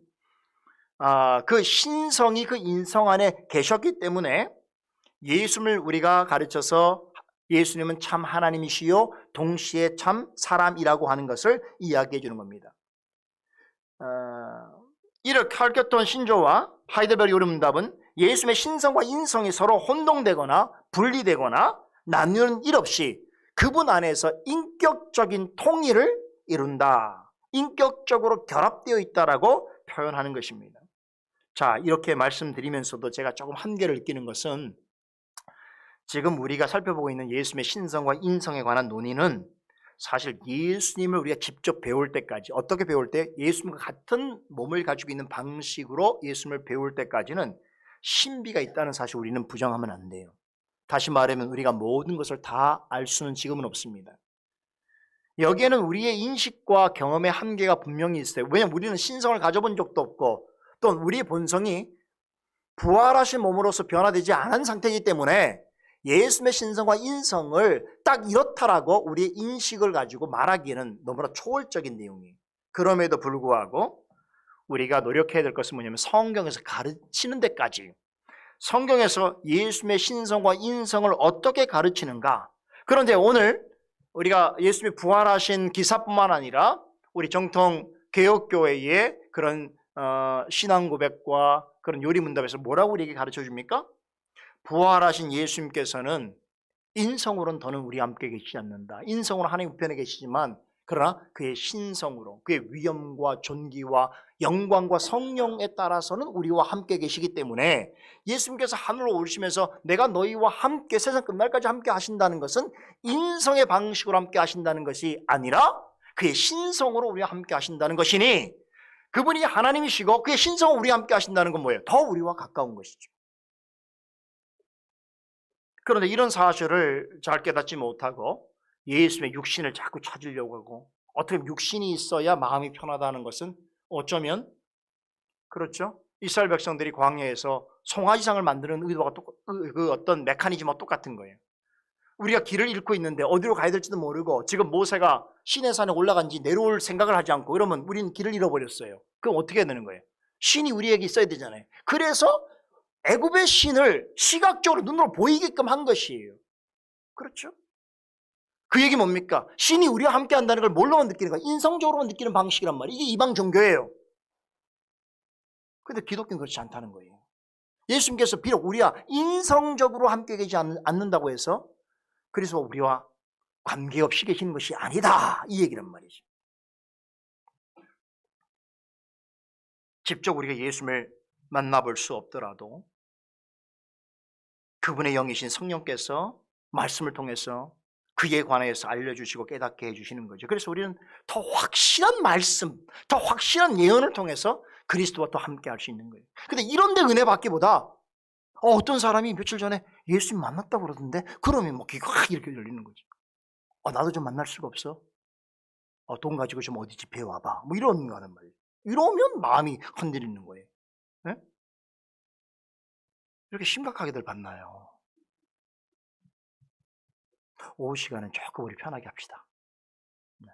그 신성이 그 인성 안에 계셨기 때문에 예수님을 우리가 가르쳐서 예수님은 참 하나님이시요 동시에 참 사람이라고 하는 것을 이야기해 주는 겁니다. 이를 칼케톤 신조와 하이델베르 요름답은 예수님의 신성과 인성이 서로 혼동되거나 분리되거나 나누는 일 없이 그분 안에서 인격적인 통일을 이룬다. 인격적으로 결합되어 있다라고 표현하는 것입니다. 자, 이렇게 말씀드리면서도 제가 조금 한계를 느끼는 것은 지금 우리가 살펴보고 있는 예수님의 신성과 인성에 관한 논의는 사실 예수님을 우리가 직접 배울 때까지, 어떻게 배울 때? 예수님과 같은 몸을 가지고 있는 방식으로 예수님을 배울 때까지는 신비가 있다는 사실 우리는 부정하면 안 돼요. 다시 말하면 우리가 모든 것을 다 알 수는 지금은 없습니다. 여기에는 우리의 인식과 경험의 한계가 분명히 있어요. 왜냐하면 우리는 신성을 가져본 적도 없고 또 우리의 본성이 부활하신 몸으로서 변화되지 않은 상태이기 때문에 예수님의 신성과 인성을 딱 이렇다라고 우리의 인식을 가지고 말하기에는 너무나 초월적인 내용이에요. 그럼에도 불구하고 우리가 노력해야 될 것은 뭐냐면 성경에서 가르치는 데까지, 성경에서 예수님의 신성과 인성을 어떻게 가르치는가. 그런데 오늘 우리가 예수님이 부활하신 기사뿐만 아니라 우리 정통 개혁교회의 그런 신앙 고백과 그런 요리문답에서 뭐라고 우리에게 가르쳐 줍니까? 부활하신 예수님께서는 인성으로는 더는 우리 함께 계시지 않는다. 인성으로 하나님 우편에 계시지만 그러나 그의 신성으로, 그의 위엄과 존귀와 영광과 성령에 따라서는 우리와 함께 계시기 때문에 예수님께서 하늘로 오르시면서 내가 너희와 함께 세상 끝날까지 함께 하신다는 것은 인성의 방식으로 함께 하신다는 것이 아니라 그의 신성으로 우리와 함께 하신다는 것이니, 그분이 하나님이시고 그의 신성으로 우리와 함께 하신다는 건 뭐예요? 더 우리와 가까운 것이죠. 그런데 이런 사실을 잘 깨닫지 못하고 예수님의 육신을 자꾸 찾으려고 하고, 어떻게 육신이 있어야 마음이 편하다는 것은 어쩌면 그렇죠. 이스라엘 백성들이 광야에서 송아지상을 만드는 의도가 그 어떤 메커니즘과 똑같은 거예요. 우리가 길을 잃고 있는데 어디로 가야 될지도 모르고 지금 모세가 시내산에 올라간지 내려올 생각을 하지 않고 이러면 우리는 길을 잃어버렸어요. 그럼 어떻게 해야 되는 거예요? 신이 우리에게 있어야 되잖아요. 그래서 애굽의 신을 시각적으로 눈으로 보이게끔 한 것이에요. 그렇죠? 그 얘기 뭡니까? 신이 우리와 함께 한다는 걸 뭘로만 느끼는 거야? 인성적으로만 느끼는 방식이란 말이에요. 이게 이방 종교예요. 그런데 기독교는 그렇지 않다는 거예요. 예수님께서 비록 우리와 인성적으로 함께 계시지 않는다고 해서 그래서 우리와 관계없이 계시는 것이 아니다, 이 얘기란 말이죠. 직접 우리가 예수님을 만나볼 수 없더라도 그분의 영이신 성령께서 말씀을 통해서 그에 관해서 알려주시고 깨닫게 해주시는 거죠. 그래서 우리는 더 확실한 말씀, 더 확실한 예언을 통해서 그리스도와 또 함께 할 수 있는 거예요. 근데 이런 데 은혜 받기보다 어떤 사람이 며칠 전에 예수님 만났다고 그러던데 그러면 뭐 귀가 확 이렇게 열리는 거죠. 나도 좀 만날 수가 없어? 돈 가지고 좀 어디 집회에 와봐. 뭐 이런 거 하는 말이에요. 이러면 마음이 흔들리는 거예요. 네? 이렇게 심각하게들 만나요. 오후 시간은 조금 우리 편하게 합시다. 네.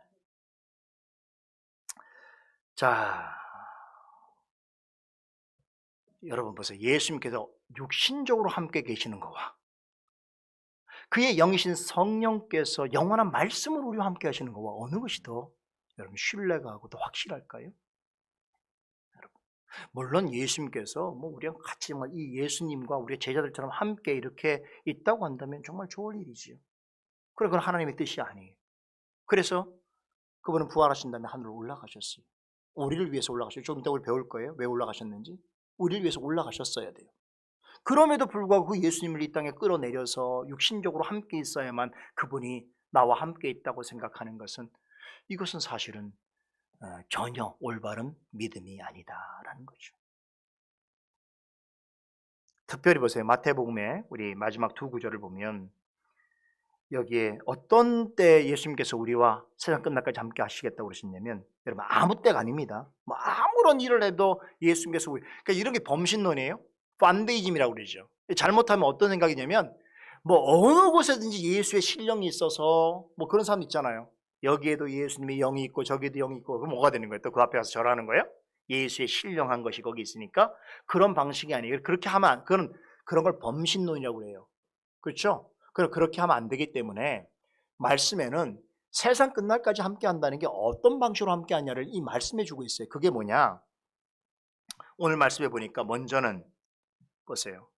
자, 여러분 보세요. 예수님께서 육신적으로 함께 계시는 거와 그의 영이신 성령께서 영원한 말씀으로 우리와 함께 하시는 거와 어느 것이 더 여러분 신뢰가 하고 더 확실할까요? 여러분, 물론 예수님께서 뭐 우리랑 같이 정말 이 예수님과 우리의 제자들처럼 함께 이렇게 있다고 한다면 정말 좋을 일이지요. 그래, 그건 하나님의 뜻이 아니에요. 그래서 그분은 부활하신 다음에 하늘로 올라가셨어요. 우리를 위해서 올라가셨어요. 좀 이따 우리 배울 거예요. 왜 올라가셨는지. 우리를 위해서 올라가셨어야 돼요. 그럼에도 불구하고 그 예수님을 이 땅에 끌어내려서 육신적으로 함께 있어야만 그분이 나와 함께 있다고 생각하는 것은, 이것은 사실은 전혀 올바른 믿음이 아니다라는 거죠. 특별히 보세요. 마태복음에 우리 마지막 두 구절을 보면 여기에 어떤 때 예수님께서 우리와 세상 끝날까지 함께 하시겠다고 그러셨냐면, 여러분 아무 때가 아닙니다. 뭐 아무런 일을 해도 예수님께서 그러니까 이런 게 범신론이에요. 판데이즘이라고 그러죠. 잘못하면 어떤 생각이냐면 뭐 어느 곳에든지 예수의 신령이 있어서 뭐 그런 사람 있잖아요. 여기에도 예수님의 영이 있고 저기에도 영이 있고, 그럼 뭐가 되는 거예요? 또 그 앞에 가서 절하는 거예요? 예수의 신령한 것이 거기 있으니까. 그런 방식이 아니에요. 그렇게 하면 그런 걸 범신론이라고 그래요. 그렇죠? 그렇게 하면 안 되기 때문에 말씀에는 세상 끝날까지 함께 한다는 게 어떤 방식으로 함께 하냐를 이 말씀해 주고 있어요. 그게 뭐냐? 오늘 말씀해 보니까 먼저는 보세요.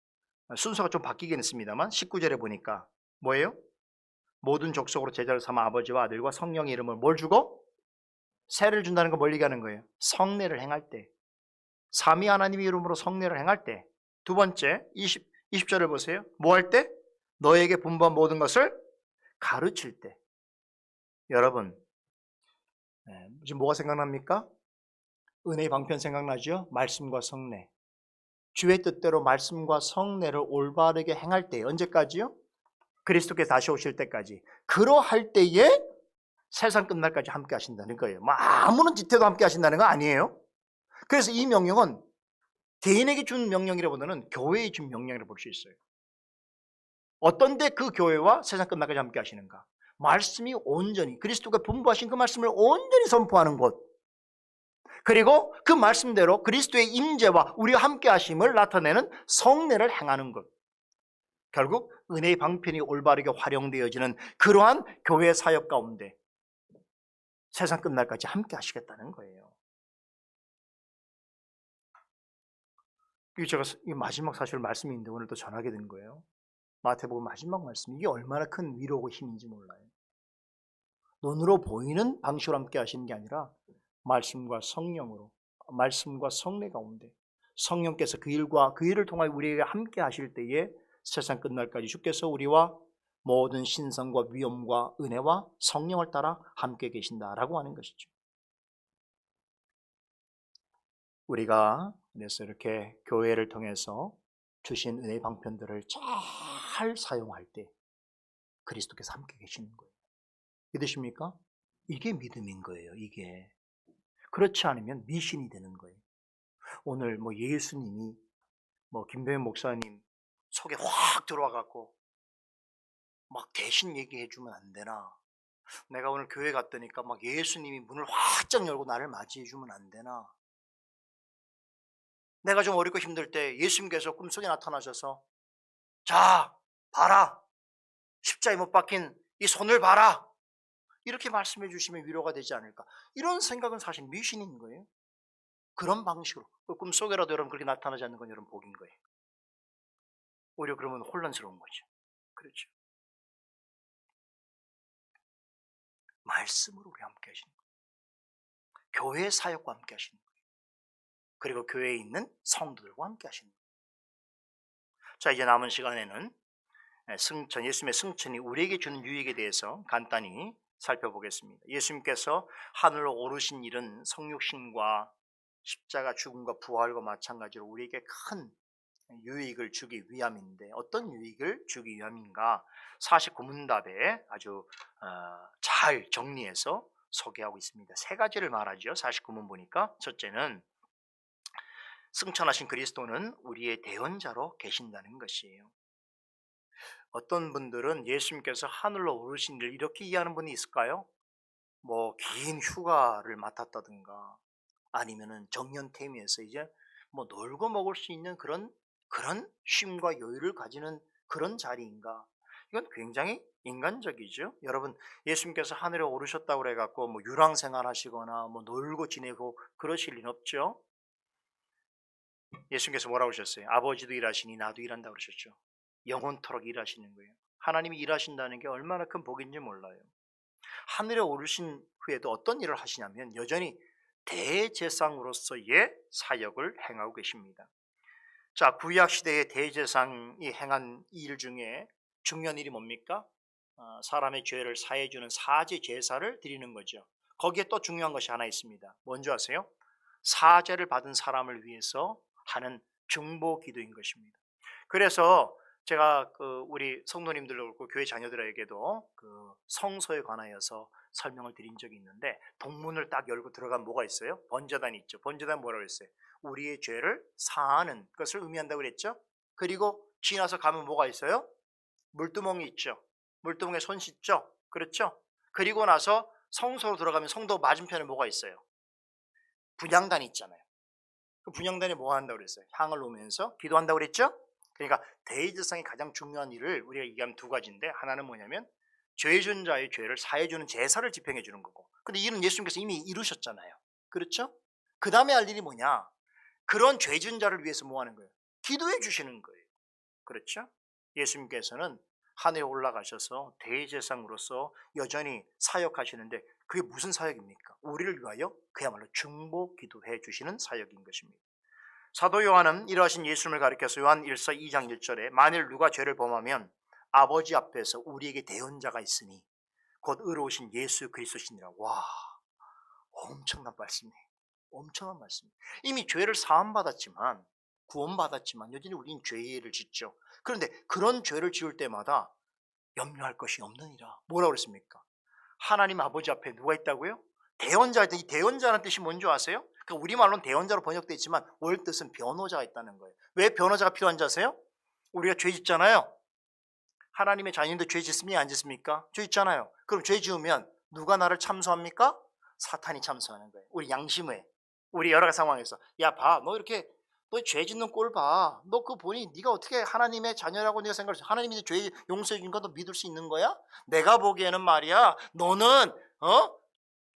순서가 좀 바뀌긴 했습니다만 19절에 보니까 뭐예요? 모든 족속으로 제자를 삼아 아버지와 아들과 성령의 이름을 뭘 주고? 세를 준다는 거 뭘 얘기하는 거예요? 성례를 행할 때. 삼위 하나님의 이름으로 성례를 행할 때. 두 번째 20절을 보세요. 뭐 할 때? 너에게 분부한 모든 것을 가르칠 때. 여러분, 지금 뭐가 생각납니까? 은혜의 방편 생각나죠? 말씀과 성례. 주의 뜻대로 말씀과 성례를 올바르게 행할 때, 언제까지요? 그리스도께서 다시 오실 때까지. 그러할 때에 세상 끝날까지 함께 하신다는 거예요. 뭐 아무런 짓해도 함께 하신다는 거 아니에요. 그래서 이 명령은 개인에게 준 명령이라보다는 교회에 준 명령이라고 볼 수 있어요. 어떤데 그 교회와 세상 끝날까지 함께 하시는가? 말씀이 온전히 그리스도가 분부하신 그 말씀을 온전히 선포하는 곳, 그리고 그 말씀대로 그리스도의 임재와 우리와 함께 하심을 나타내는 성례를 행하는 것. 결국 은혜의 방편이 올바르게 활용되어지는 그러한 교회 사역 가운데 세상 끝날까지 함께 하시겠다는 거예요. 이게 제가 마지막 사실 말씀인데 오늘 또 전하게 된 거예요. 마태복음 마지막 말씀, 이게 얼마나 큰 위로고 힘인지 몰라요. 눈으로 보이는 방식으로 함께 하시는 게 아니라 말씀과 성령으로, 말씀과 성례 가운데 성령께서 그 일을 통하여 우리에게 함께 하실 때에 세상 끝날까지 주께서 우리와 모든 신성과 위엄과 은혜와 성령을 따라 함께 계신다라고 하는 것이죠. 우리가 그래서 이렇게 교회를 통해서 주신 은혜의 방편들을 잘 사용할 때 그리스도께서 함께 계시는 거예요. 믿으십니까? 이게 믿음인 거예요. 이게. 그렇지 않으면 미신이 되는 거예요. 오늘 뭐 예수님이 뭐 김병현 목사님 속에 확 들어와 갖고 막 대신 얘기해 주면 안 되나? 내가 오늘 교회 갔더니까 막 예수님이 문을 활짝 열고 나를 맞이해 주면 안 되나? 내가 좀 어렵고 힘들 때 예수님께서 꿈속에 나타나셔서 자, 봐라. 십자에 못 박힌 이 손을 봐라. 이렇게 말씀해 주시면 위로가 되지 않을까? 이런 생각은 사실 미신인 거예요. 그런 방식으로 꿈속에라도 여러분 그렇게 나타나지 않는 건 여러분 복인 거예요. 오히려 그러면 혼란스러운 거죠. 그렇죠. 말씀으로 우리 함께 하시는 거예요. 교회 사역과 함께 하시는 거예요. 그리고 교회에 있는 성도들과 함께 하시는 거예요. 자, 이제 남은 시간에는 승천, 예수님의 승천이 우리에게 주는 유익에 대해서 간단히 살펴보겠습니다. 예수님께서 하늘로 오르신 일은 성육신과 십자가 죽음과 부활과 마찬가지로 우리에게 큰 유익을 주기 위함인데 어떤 유익을 주기 위함인가? 49문답에 아주 잘 정리해서 소개하고 있습니다. 세 가지를 말하죠. 49문 보니까 첫째는 승천하신 그리스도는 우리의 대언자로 계신다는 것이에요. 어떤 분들은 예수님께서 하늘로 오르신 일 이렇게 이해하는 분이 있을까요? 뭐 긴 휴가를 맡았다든가 아니면은 정년퇴임해서 이제 뭐 놀고 먹을 수 있는 그런 쉼과 여유를 가지는 그런 자리인가? 이건 굉장히 인간적이죠. 여러분 예수님께서 하늘에 오르셨다고 그래갖고 뭐 유랑생활 하시거나 뭐 놀고 지내고 그러실 일 없죠. 예수님께서 뭐라고 하셨어요? 아버지도 일하시니 나도 일한다고 그러셨죠. 영원토록 일하시는 거예요. 하나님이 일하신다는 게 얼마나 큰 복인지 몰라요. 하늘에 오르신 후에도 어떤 일을 하시냐면 여전히 대제사장으로서의 사역을 행하고 계십니다. 자, 구약 시대의 대제사장이 행한 일 중에 중요한 일이 뭡니까? 사람의 죄를 사해주는 사죄 제사를 드리는 거죠. 거기에 또 중요한 것이 하나 있습니다. 뭔지 아세요? 사죄를 받은 사람을 위해서 하는 중보 기도인 것입니다. 그래서 제가 우리 성도님들도 그렇고 교회 자녀들에게도 그 성소에 관하여서 설명을 드린 적이 있는데 동문을 딱 열고 들어가면 뭐가 있어요? 번제단이 있죠. 번제단 뭐라고 했어요? 우리의 죄를 사하는 것을 의미한다고 그랬죠. 그리고 지나서 가면 뭐가 있어요? 물두멍이 있죠. 물두멍에 손 씻죠. 그렇죠. 그리고 나서 성소로 들어가면 성도 맞은편에 뭐가 있어요? 분향단이 있잖아요. 그 분향단에 뭐 한다고 그랬어요? 향을 놓으면서 기도한다고 그랬죠. 그러니까 대제사장의 가장 중요한 일을 우리가 얘기하면 두 가지인데 하나는 뭐냐면 죄진 자의 죄를 사해주는 제사를 집행해 주는 거고, 근데 이는 예수님께서 이미 이루셨잖아요. 그렇죠? 그 다음에 할 일이 뭐냐? 그런 죄진 자를 위해서 뭐 하는 거예요? 기도해 주시는 거예요. 그렇죠? 예수님께서는 하늘에 올라가셔서 대제사장으로서 여전히 사역하시는데 그게 무슨 사역입니까? 우리를 위하여 그야말로 중보 기도해 주시는 사역인 것입니다. 사도 요한은 이러하신 예수님을 가리켜서 요한 1서 2장 1절에 만일 누가 죄를 범하면 아버지 앞에서 우리에게 대언자가 있으니 곧 의로우신 예수 그리스도시니라. 와, 엄청난 말씀이에요. 엄청난 말씀. 이미 죄를 사함받았지만, 구원받았지만 여전히 우리는 죄를 짓죠. 그런데 그런 죄를 지을 때마다 염려할 것이 없느니라. 뭐라고 그랬습니까? 하나님 아버지 앞에 누가 있다고요? 대언자. 이 대언자라는 뜻이 뭔지 아세요? 그러니까 우리말로는 대언자로 번역되어 있지만 원 뜻은 변호자가 있다는 거예요. 왜 변호자가 필요한 줄 아세요? 우리가 죄 짓잖아요. 하나님의 자녀인데 죄 짓습니까? 안 짓습니까? 죄 짓잖아요. 그럼 죄 지으면 누가 나를 참소합니까? 사탄이 참소하는 거예요. 우리 양심에, 우리 여러 상황에서. 야, 봐, 너 이렇게 너 죄 짓는 꼴 봐. 너 그거 보니 네가 어떻게 하나님의 자녀라고 네가 생각을 해? 하나님이 죄 용서해 준 거 너 믿을 수 있는 거야? 내가 보기에는 말이야, 너는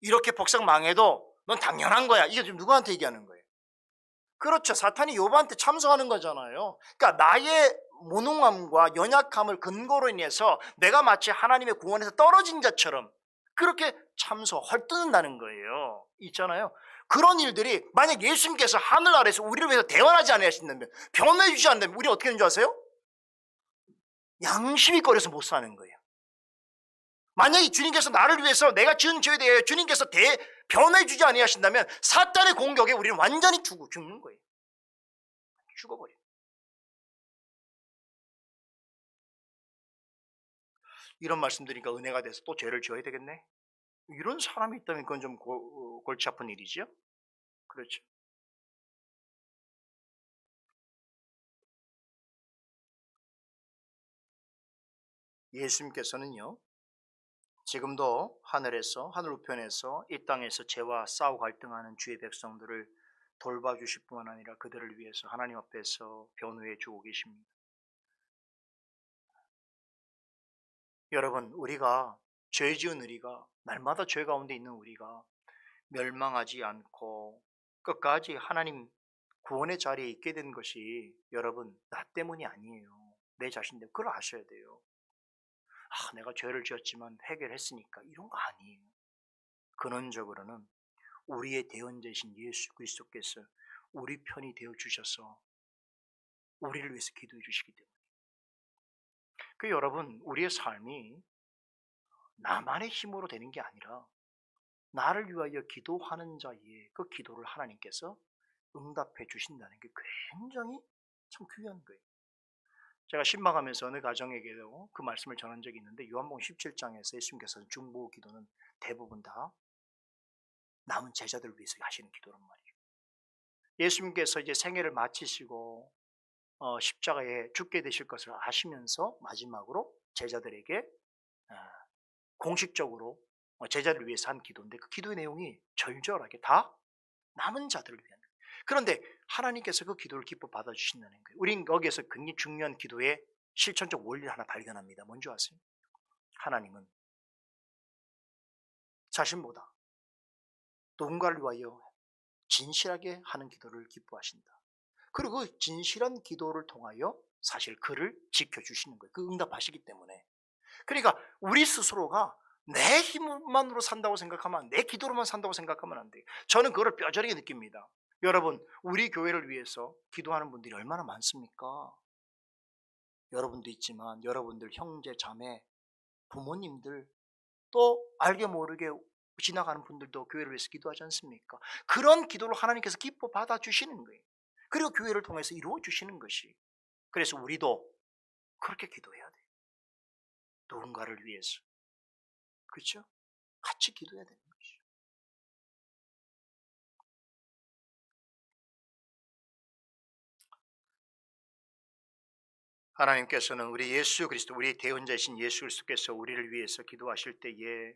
이렇게 복상 망해도 넌 당연한 거야. 이게 지금 누구한테 얘기하는 거예요? 그렇죠. 사탄이 욥한테 참소하는 거잖아요. 그러니까 나의 무능함과 연약함을 근거로 인해서 내가 마치 하나님의 구원에서 떨어진 자처럼 그렇게 참소, 헐뜯는다는 거예요. 있잖아요. 그런 일들이 만약 예수님께서 하늘 아래서 우리를 위해서 대언하지 않으신다면, 변호해 주지 않는다면 우리 어떻게 되는 줄 아세요? 양심이 꺼려서 못 사는 거예요. 만약에 주님께서 나를 위해서 내가 지은 죄에 대해 주님께서 변호해 주지 아니하신다면 사탄의 공격에 우리는 완전히 죽는 거예요. 죽어버려요. 이런 말씀드리니까 은혜가 돼서 또 죄를 지어야 되겠네? 이런 사람이 있다면 그건 좀 골치 아픈 일이죠. 그렇죠. 예수님께서는요, 지금도 하늘에서, 하늘 우편에서 이 땅에서 죄와 싸우고 갈등하는 주의 백성들을 돌봐주실 뿐만 아니라 그들을 위해서 하나님 앞에서 변호해 주고 계십니다. 여러분, 우리가 죄 지은 우리가, 날마다 죄 가운데 있는 우리가 멸망하지 않고 끝까지 하나님 구원의 자리에 있게 된 것이 여러분 나 때문이 아니에요. 내 자신 때문에. 그걸 아셔야 돼요. 내가 죄를 지었지만 해결했으니까 이런 거 아니에요. 근원적으로는 우리의 대언자이신 예수 그리스도께서 우리 편이 되어 주셔서 우리를 위해서 기도해 주시기 때문에. 여러분, 우리의 삶이 나만의 힘으로 되는 게 아니라 나를 위하여 기도하는 자의 그 기도를 하나님께서 응답해 주신다는 게 굉장히 참 귀한 거예요. 제가 신방하면서 어느 가정에게도 그 말씀을 전한 적이 있는데, 요한복음 17장에서 예수님께서는 중보 기도는 대부분 다 남은 제자들을 위해서 하시는 기도란 말이에요. 예수님께서 이제 생애를 마치시고 십자가에 죽게 되실 것을 아시면서 마지막으로 제자들에게 공식적으로 제자들을 위해서 한 기도인데, 그 기도의 내용이 절절하게 다 남은 자들을 위한 거예요. 그런데 하나님께서 그 기도를 기뻐 받아주신다는 거예요. 우린 거기에서 굉장히 중요한 기도의 실천적 원리를 하나 발견합니다. 뭔지 아세요? 하나님은 자신보다 누군가를 위하여 진실하게 하는 기도를 기뻐하신다. 그리고 그 진실한 기도를 통하여 사실 그를 지켜주시는 거예요. 그 응답하시기 때문에. 그러니까 우리 스스로가 내 힘만으로 산다고 생각하면, 내 기도로만 산다고 생각하면 안 돼요. 저는 그걸 뼈저리게 느낍니다. 여러분, 우리 교회를 위해서 기도하는 분들이 얼마나 많습니까? 여러분도 있지만 여러분들 형제, 자매, 부모님들, 또 알게 모르게 지나가는 분들도 교회를 위해서 기도하지 않습니까? 그런 기도를 하나님께서 기뻐 받아주시는 거예요. 그리고 교회를 통해서 이루어주시는 것이. 그래서 우리도 그렇게 기도해야 돼요. 누군가를 위해서. 그렇죠? 같이 기도해야 되는 것이죠. 하나님께서는 우리 예수 그리스도, 우리 대언자이신 예수 그리스도께서 우리를 위해서 기도하실 때에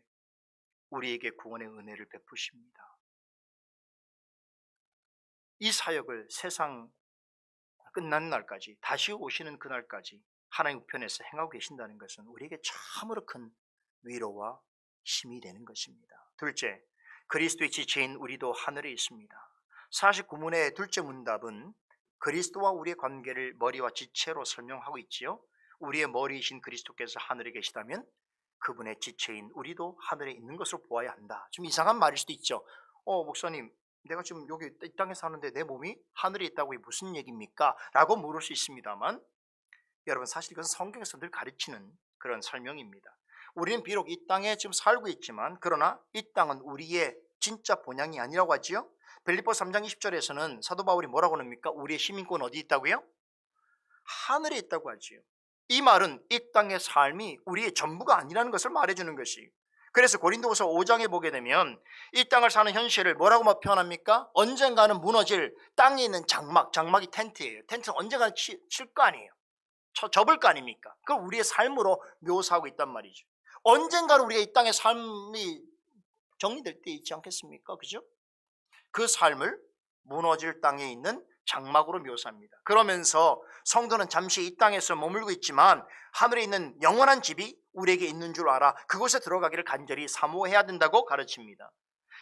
우리에게 구원의 은혜를 베푸십니다. 이 사역을 세상 끝난 날까지, 다시 오시는 그날까지 하나님 우편에서 행하고 계신다는 것은 우리에게 참으로 큰 위로와 힘이 되는 것입니다. 둘째, 그리스도의 지체인 우리도 하늘에 있습니다. 49문의 둘째 문답은 그리스도와 우리의 관계를 머리와 지체로 설명하고 있지요. 우리의 머리이신 그리스도께서 하늘에 계시다면 그분의 지체인 우리도 하늘에 있는 것으로 보아야 한다. 좀 이상한 말일 수도 있죠. 목사님, 내가 지금 여기 이 땅에 사는데 내 몸이 하늘에 있다고 무슨 얘기입니까? 라고 물을 수 있습니다만, 여러분 사실 이것은 성경에서 늘 가르치는 그런 설명입니다. 우리는 비록 이 땅에 지금 살고 있지만 그러나 이 땅은 우리의 진짜 본향이 아니라고 하지요. 빌립보서 3장 20절에서는 사도 바울이 뭐라고 합니까? 우리의 시민권은 어디 있다고요? 하늘에 있다고 하지요. 이 말은 이 땅의 삶이 우리의 전부가 아니라는 것을 말해주는 것이. 그래서 고린도후서 5장에 보게 되면 이 땅을 사는 현실을 뭐라고 표현합니까? 언젠가는 무너질 땅에 있는 장막, 장막이 텐트예요. 텐트는 언젠가는 칠 거 아니에요. 접을 거 아닙니까? 그걸 우리의 삶으로 묘사하고 있단 말이죠. 언젠가는 우리가 이 땅의 삶이 정리될 때 있지 않겠습니까? 그죠? 그 삶을 무너질 땅에 있는 장막으로 묘사합니다. 그러면서 성도는 잠시 이 땅에서 머물고 있지만 하늘에 있는 영원한 집이 우리에게 있는 줄 알아 그곳에 들어가기를 간절히 사모해야 된다고 가르칩니다.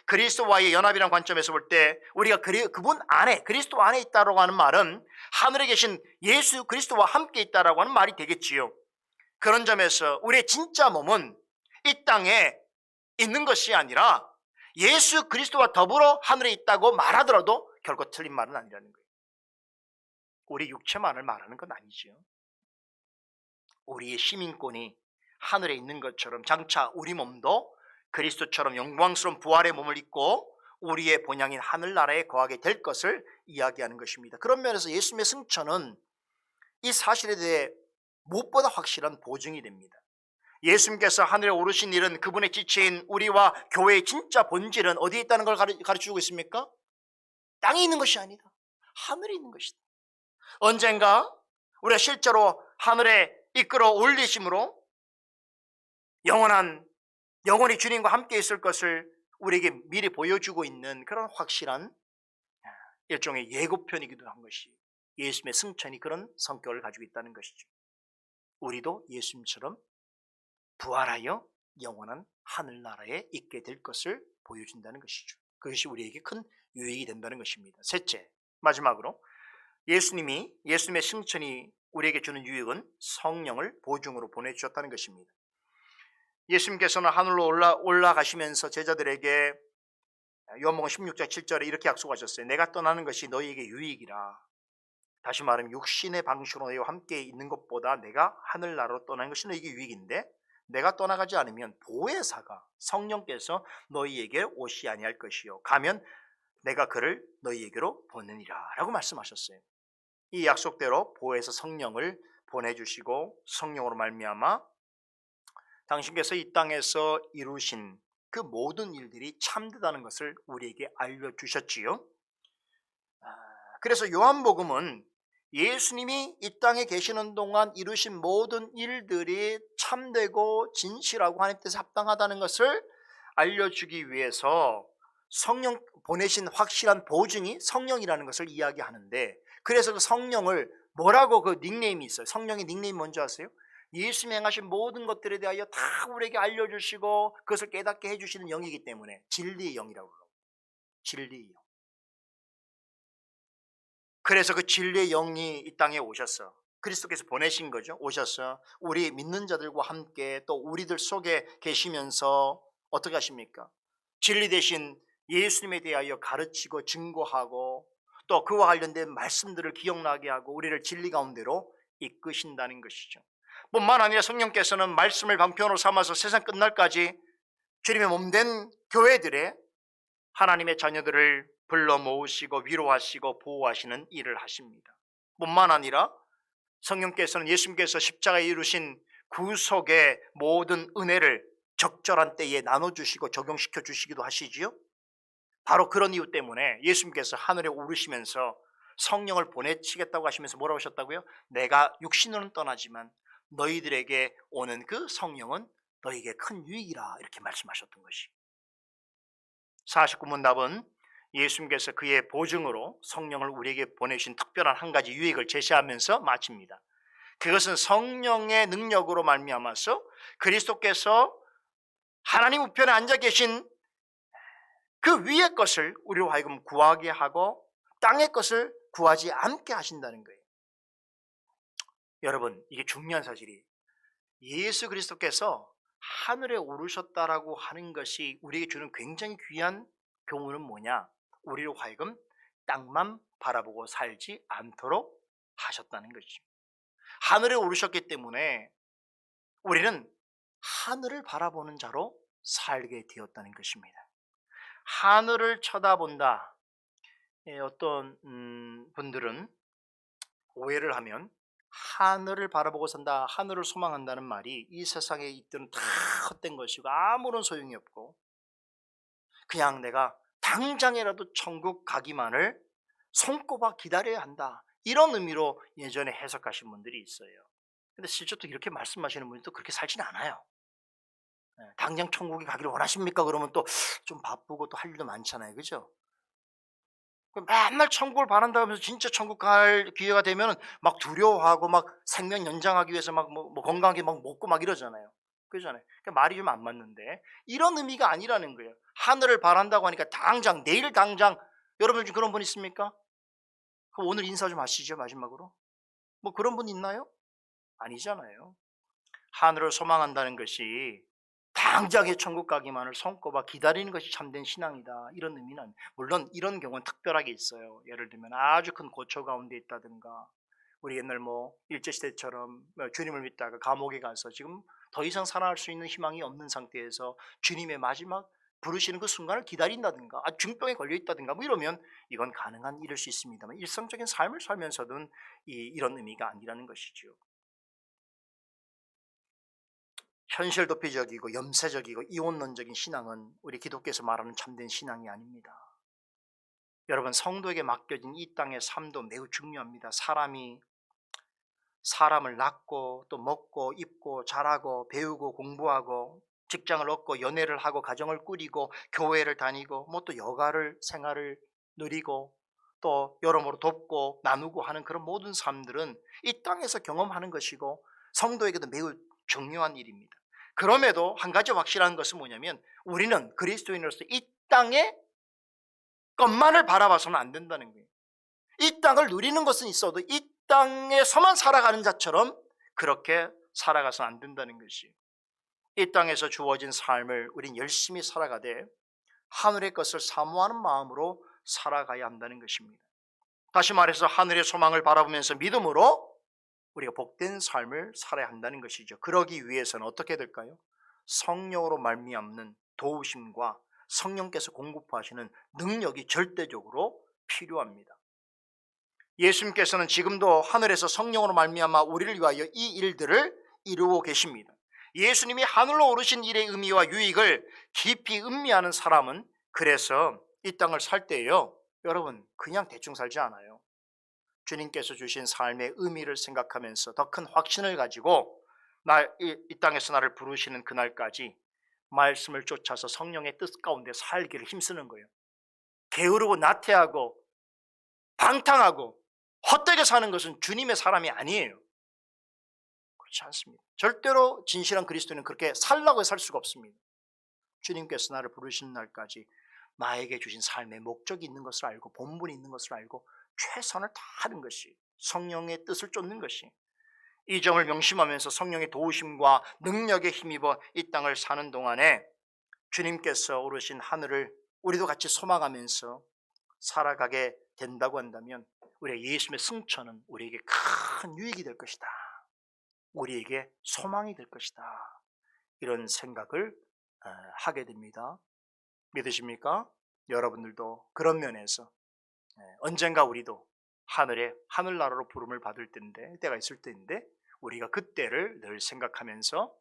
그리스도와의 연합이라는 관점에서 볼 때 우리가 그분 안에, 그리스도 안에 있다라고 하는 말은 하늘에 계신 예수 그리스도와 함께 있다라고 하는 말이 되겠지요. 그런 점에서 우리의 진짜 몸은 이 땅에 있는 것이 아니라 예수 그리스도와 더불어 하늘에 있다고 말하더라도 결코 틀린 말은 아니라는 거예요. 우리 육체만을 말하는 건 아니지요. 우리의 시민권이 하늘에 있는 것처럼 장차 우리 몸도 그리스도처럼 영광스러운 부활의 몸을 입고 우리의 본향인 하늘나라에 거하게 될 것을 이야기하는 것입니다. 그런 면에서 예수님의 승천은 이 사실에 대해 무엇보다 확실한 보증이 됩니다. 예수님께서 하늘에 오르신 일은 그분의 지체인 우리와 교회의 진짜 본질은 어디에 있다는 걸 가르쳐주고 있습니까? 땅에 있는 것이 아니다. 하늘에 있는 것이다. 언젠가 우리가 실제로 하늘에 이끌어 올리심으로 영원히 주님과 함께 있을 것을 우리에게 미리 보여주고 있는 그런 확실한 일종의 예고편이기도 한 것이 예수님의 승천이 그런 성격을 가지고 있다는 것이죠. 우리도 예수님처럼 부활하여 영원한 하늘나라에 있게 될 것을 보여준다는 것이죠. 그것이 우리에게 큰 유익이 된다는 것입니다. 셋째, 마지막으로 예수님의 승천이 우리에게 주는 유익은 성령을 보증으로 보내주셨다는 것입니다. 예수님께서는 하늘로 올라가시면서 제자들에게 요한복음 16장 7절에 이렇게 약속하셨어요. 내가 떠나는 것이 너희에게 유익이라. 다시 말하면 육신의 방식으로 너희와 함께 있는 것보다 내가 하늘나라로 떠나는 것이 너희에게 유익인데 내가 떠나가지 않으면 보혜사가 성령께서 너희에게 오시 아니할 것이요 가면 내가 그를 너희에게로 보내니라 라고 말씀하셨어요. 이 약속대로 보혜사 성령을 보내주시고 성령으로 말미암아 당신께서 이 땅에서 이루신 그 모든 일들이 참되다는 것을 우리에게 알려주셨지요. 그래서 요한복음은 예수님이 이 땅에 계시는 동안 이루신 모든 일들이 참되고 진실하고 하나님 뜻에 합당하다는 것을 알려주기 위해서 성령 보내신 확실한 보증이 성령이라는 것을 이야기하는데 그래서 그 성령을 뭐라고 그 닉네임이 있어요. 성령의 닉네임 뭔지 아세요? 예수님이 행하신 모든 것들에 대하여 다 우리에게 알려주시고 그것을 깨닫게 해주시는 영이기 때문에 진리의 영이라고 그러고 진리의 영. 그래서 그 진리의 영이 이 땅에 오셨어. 그리스도께서 보내신 거죠. 오셔서 우리 믿는 자들과 함께 또 우리들 속에 계시면서 어떻게 하십니까? 진리 대신 예수님에 대하여 가르치고 증거하고 또 그와 관련된 말씀들을 기억나게 하고 우리를 진리 가운데로 이끄신다는 것이죠. 뿐만 아니라 성령께서는 말씀을 방편으로 삼아서 세상 끝날까지 주님의 몸된 교회들의 하나님의 자녀들을 불러 모으시고 위로하시고 보호하시는 일을 하십니다. 뿐만 아니라 성령께서는 예수님께서 십자가에 이루신 구속의 모든 은혜를 적절한 때에 나눠주시고 적용시켜 주시기도 하시지요. 바로 그런 이유 때문에 예수님께서 하늘에 오르시면서 성령을 보내치겠다고 하시면서 뭐라고 하셨다고요? 내가 육신으로는 떠나지만 너희들에게 오는 그 성령은 너희에게 큰 유익이라 이렇게 말씀하셨던 것이 49문 답은 예수님께서 그의 보증으로 성령을 우리에게 보내신 특별한 한 가지 유익을 제시하면서 마칩니다. 그것은 성령의 능력으로 말미암아서 그리스도께서 하나님 우편에 앉아 계신 그 위의 것을 우리로 하여금 구하게 하고 땅의 것을 구하지 않게 하신다는 거예요. 여러분, 이게 중요한 사실이 예수 그리스도께서 하늘에 오르셨다라고 하는 것이 우리에게 주는 굉장히 귀한 교훈은 뭐냐? 우리로 하여금 땅만 바라보고 살지 않도록 하셨다는 것이죠. 하늘에 오르셨기 때문에 우리는 하늘을 바라보는 자로 살게 되었다는 것입니다. 하늘을 쳐다본다. 어떤 분들은 오해를 하면 하늘을 바라보고 산다, 하늘을 소망한다는 말이 이 세상에 있던 다 헛된 것이고 아무런 소용이 없고 그냥 내가 당장이라도 천국 가기만을 손꼽아 기다려야 한다, 이런 의미로 예전에 해석하신 분들이 있어요. 근데 실제 또 이렇게 말씀하시는 분이 또 그렇게 살진 않아요. 당장 천국에 가기를 원하십니까? 그러면 또 좀 바쁘고 또 할 일도 많잖아요. 그죠? 맨날 천국을 바란다 하면서 진짜 천국 갈 기회가 되면 막 두려워하고 막 생명 연장하기 위해서 막 뭐 건강하게 막 먹고 막 이러잖아요. 그러잖아요. 그러니까 말이 좀 안 맞는데 이런 의미가 아니라는 거예요. 하늘을 바란다고 하니까 당장 내일 당장, 여러분 중 그런 분 있습니까? 그럼 오늘 인사 좀 하시죠, 마지막으로. 뭐 그런 분 있나요? 아니잖아요. 하늘을 소망한다는 것이 당장에 천국 가기만을 손꼽아 기다리는 것이 참된 신앙이다, 이런 의미는, 물론 이런 경우는 특별하게 있어요. 예를 들면 아주 큰 고초 가운데 있다든가, 우리 옛날 뭐 일제시대처럼 주님을 믿다가 감옥에 가서 지금 더 이상 살아날 수 있는 희망이 없는 상태에서 주님의 마지막 부르시는 그 순간을 기다린다든가, 중병에 걸려 있다든가 뭐 이러면 이건 가능한 일일 수 있습니다만, 일상적인 삶을 살면서는 이런 의미가 아니라는 것이죠. 현실 도피적이고 염세적이고 이원론적인 신앙은 우리 기독교에서 말하는 참된 신앙이 아닙니다. 여러분, 성도에게 맡겨진 이 땅의 삶도 매우 중요합니다. 사람이 사람을 낳고 또 먹고 입고 자라고 배우고 공부하고 직장을 얻고 연애를 하고 가정을 꾸리고 교회를 다니고 뭐 또 여가를 생활을 누리고 또 여러모로 돕고 나누고 하는 그런 모든 삶들은 이 땅에서 경험하는 것이고 성도에게도 매우 중요한 일입니다. 그럼에도 한 가지 확실한 것은 뭐냐면 우리는 그리스도인으로서 이 땅의 것만을 바라봐서는 안 된다는 거예요. 이 땅을 누리는 것은 있어도 이 땅에서만 살아가는 자처럼 그렇게 살아가서는 안 된다는 것이, 이 땅에서 주어진 삶을 우린 열심히 살아가되 하늘의 것을 사모하는 마음으로 살아가야 한다는 것입니다. 다시 말해서 하늘의 소망을 바라보면서 믿음으로 우리가 복된 삶을 살아야 한다는 것이죠. 그러기 위해서는 어떻게 될까요? 성령으로 말미암는 도우심과 성령께서 공급하시는 능력이 절대적으로 필요합니다. 예수님께서는 지금도 하늘에서 성령으로 말미암아 우리를 위하여 이 일들을 이루고 계십니다. 예수님이 하늘로 오르신 일의 의미와 유익을 깊이 음미하는 사람은 그래서 이 땅을 살 때에요, 여러분, 그냥 대충 살지 않아요. 주님께서 주신 삶의 의미를 생각하면서 더 큰 확신을 가지고 이 땅에서 나를 부르시는 그날까지 말씀을 쫓아서 성령의 뜻 가운데 살기를 힘쓰는 거예요. 게으르고 나태하고 방탕하고 헛되게 사는 것은 주님의 사람이 아니에요. 그렇지 않습니다. 절대로 진실한 그리스도인은 그렇게 살라고 살 수가 없습니다. 주님께서 나를 부르시는 날까지 나에게 주신 삶의 목적이 있는 것을 알고 본분이 있는 것을 알고 최선을 다하는 것이, 성령의 뜻을 쫓는 것이, 이 점을 명심하면서 성령의 도우심과 능력에 힘입어 이 땅을 사는 동안에 주님께서 오르신 하늘을 우리도 같이 소망하면서 살아가게 된다고 한다면 우리가 예수님의 승천은 우리에게 큰 유익이 될 것이다, 우리에게 소망이 될 것이다, 이런 생각을 하게 됩니다. 믿으십니까? 여러분들도 그런 면에서 언젠가 우리도 하늘나라로 부름을 받을 때가 있을 때인데 우리가 그때를 늘 생각하면서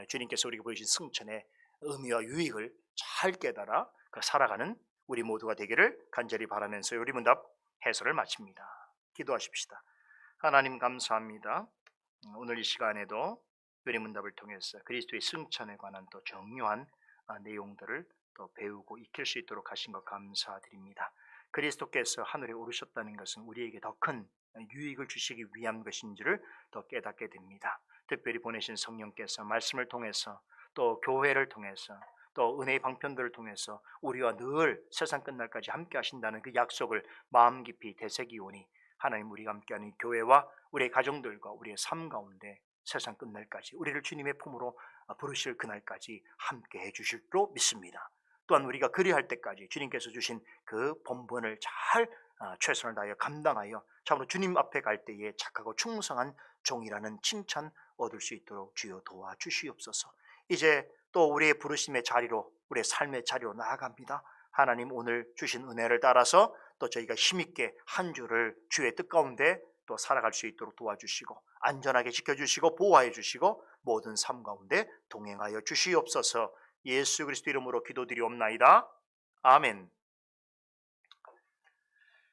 주님께서 우리에게 보여주신 승천의 의미와 유익을 잘 깨달아 살아가는 우리 모두가 되기를 간절히 바라면서 우리 문답 해설을 마칩니다. 기도하십시다. 하나님, 감사합니다. 오늘 이 시간에도 우리 문답을 통해서 그리스도의 승천에 관한 또 중요한 내용들을 또 배우고 익힐 수 있도록 하신 것 감사드립니다. 그리스도께서 하늘에 오르셨다는 것은 우리에게 더 큰 유익을 주시기 위한 것인지를 더 깨닫게 됩니다. 특별히 보내신 성령께서 말씀을 통해서 또 교회를 통해서 또 은혜의 방편들을 통해서 우리와 늘 세상 끝날까지 함께 하신다는 그 약속을 마음 깊이 되새기오니 하나님, 우리가 함께하는 교회와 우리의 가정들과 우리의 삶 가운데 세상 끝날까지 우리를 주님의 품으로 부르실 그날까지 함께 해주실로 믿습니다. 또한 우리가 그리할 때까지 주님께서 주신 그 본분을 잘 최선을 다하여 감당하여 참으로 주님 앞에 갈 때에 착하고 충성한 종이라는 칭찬 얻을 수 있도록 주여 도와주시옵소서. 이제 또 우리의 부르심의 자리로, 우리의 삶의 자리로 나아갑니다. 하나님 오늘 주신 은혜를 따라서 또 저희가 힘있게 한 주를 주의 뜻 가운데 또 살아갈 수 있도록 도와주시고 안전하게 지켜주시고 보호하여 주시고 모든 삶 가운데 동행하여 주시옵소서. 예수 그리스도 이름으로 기도드리옵나이다. 아멘.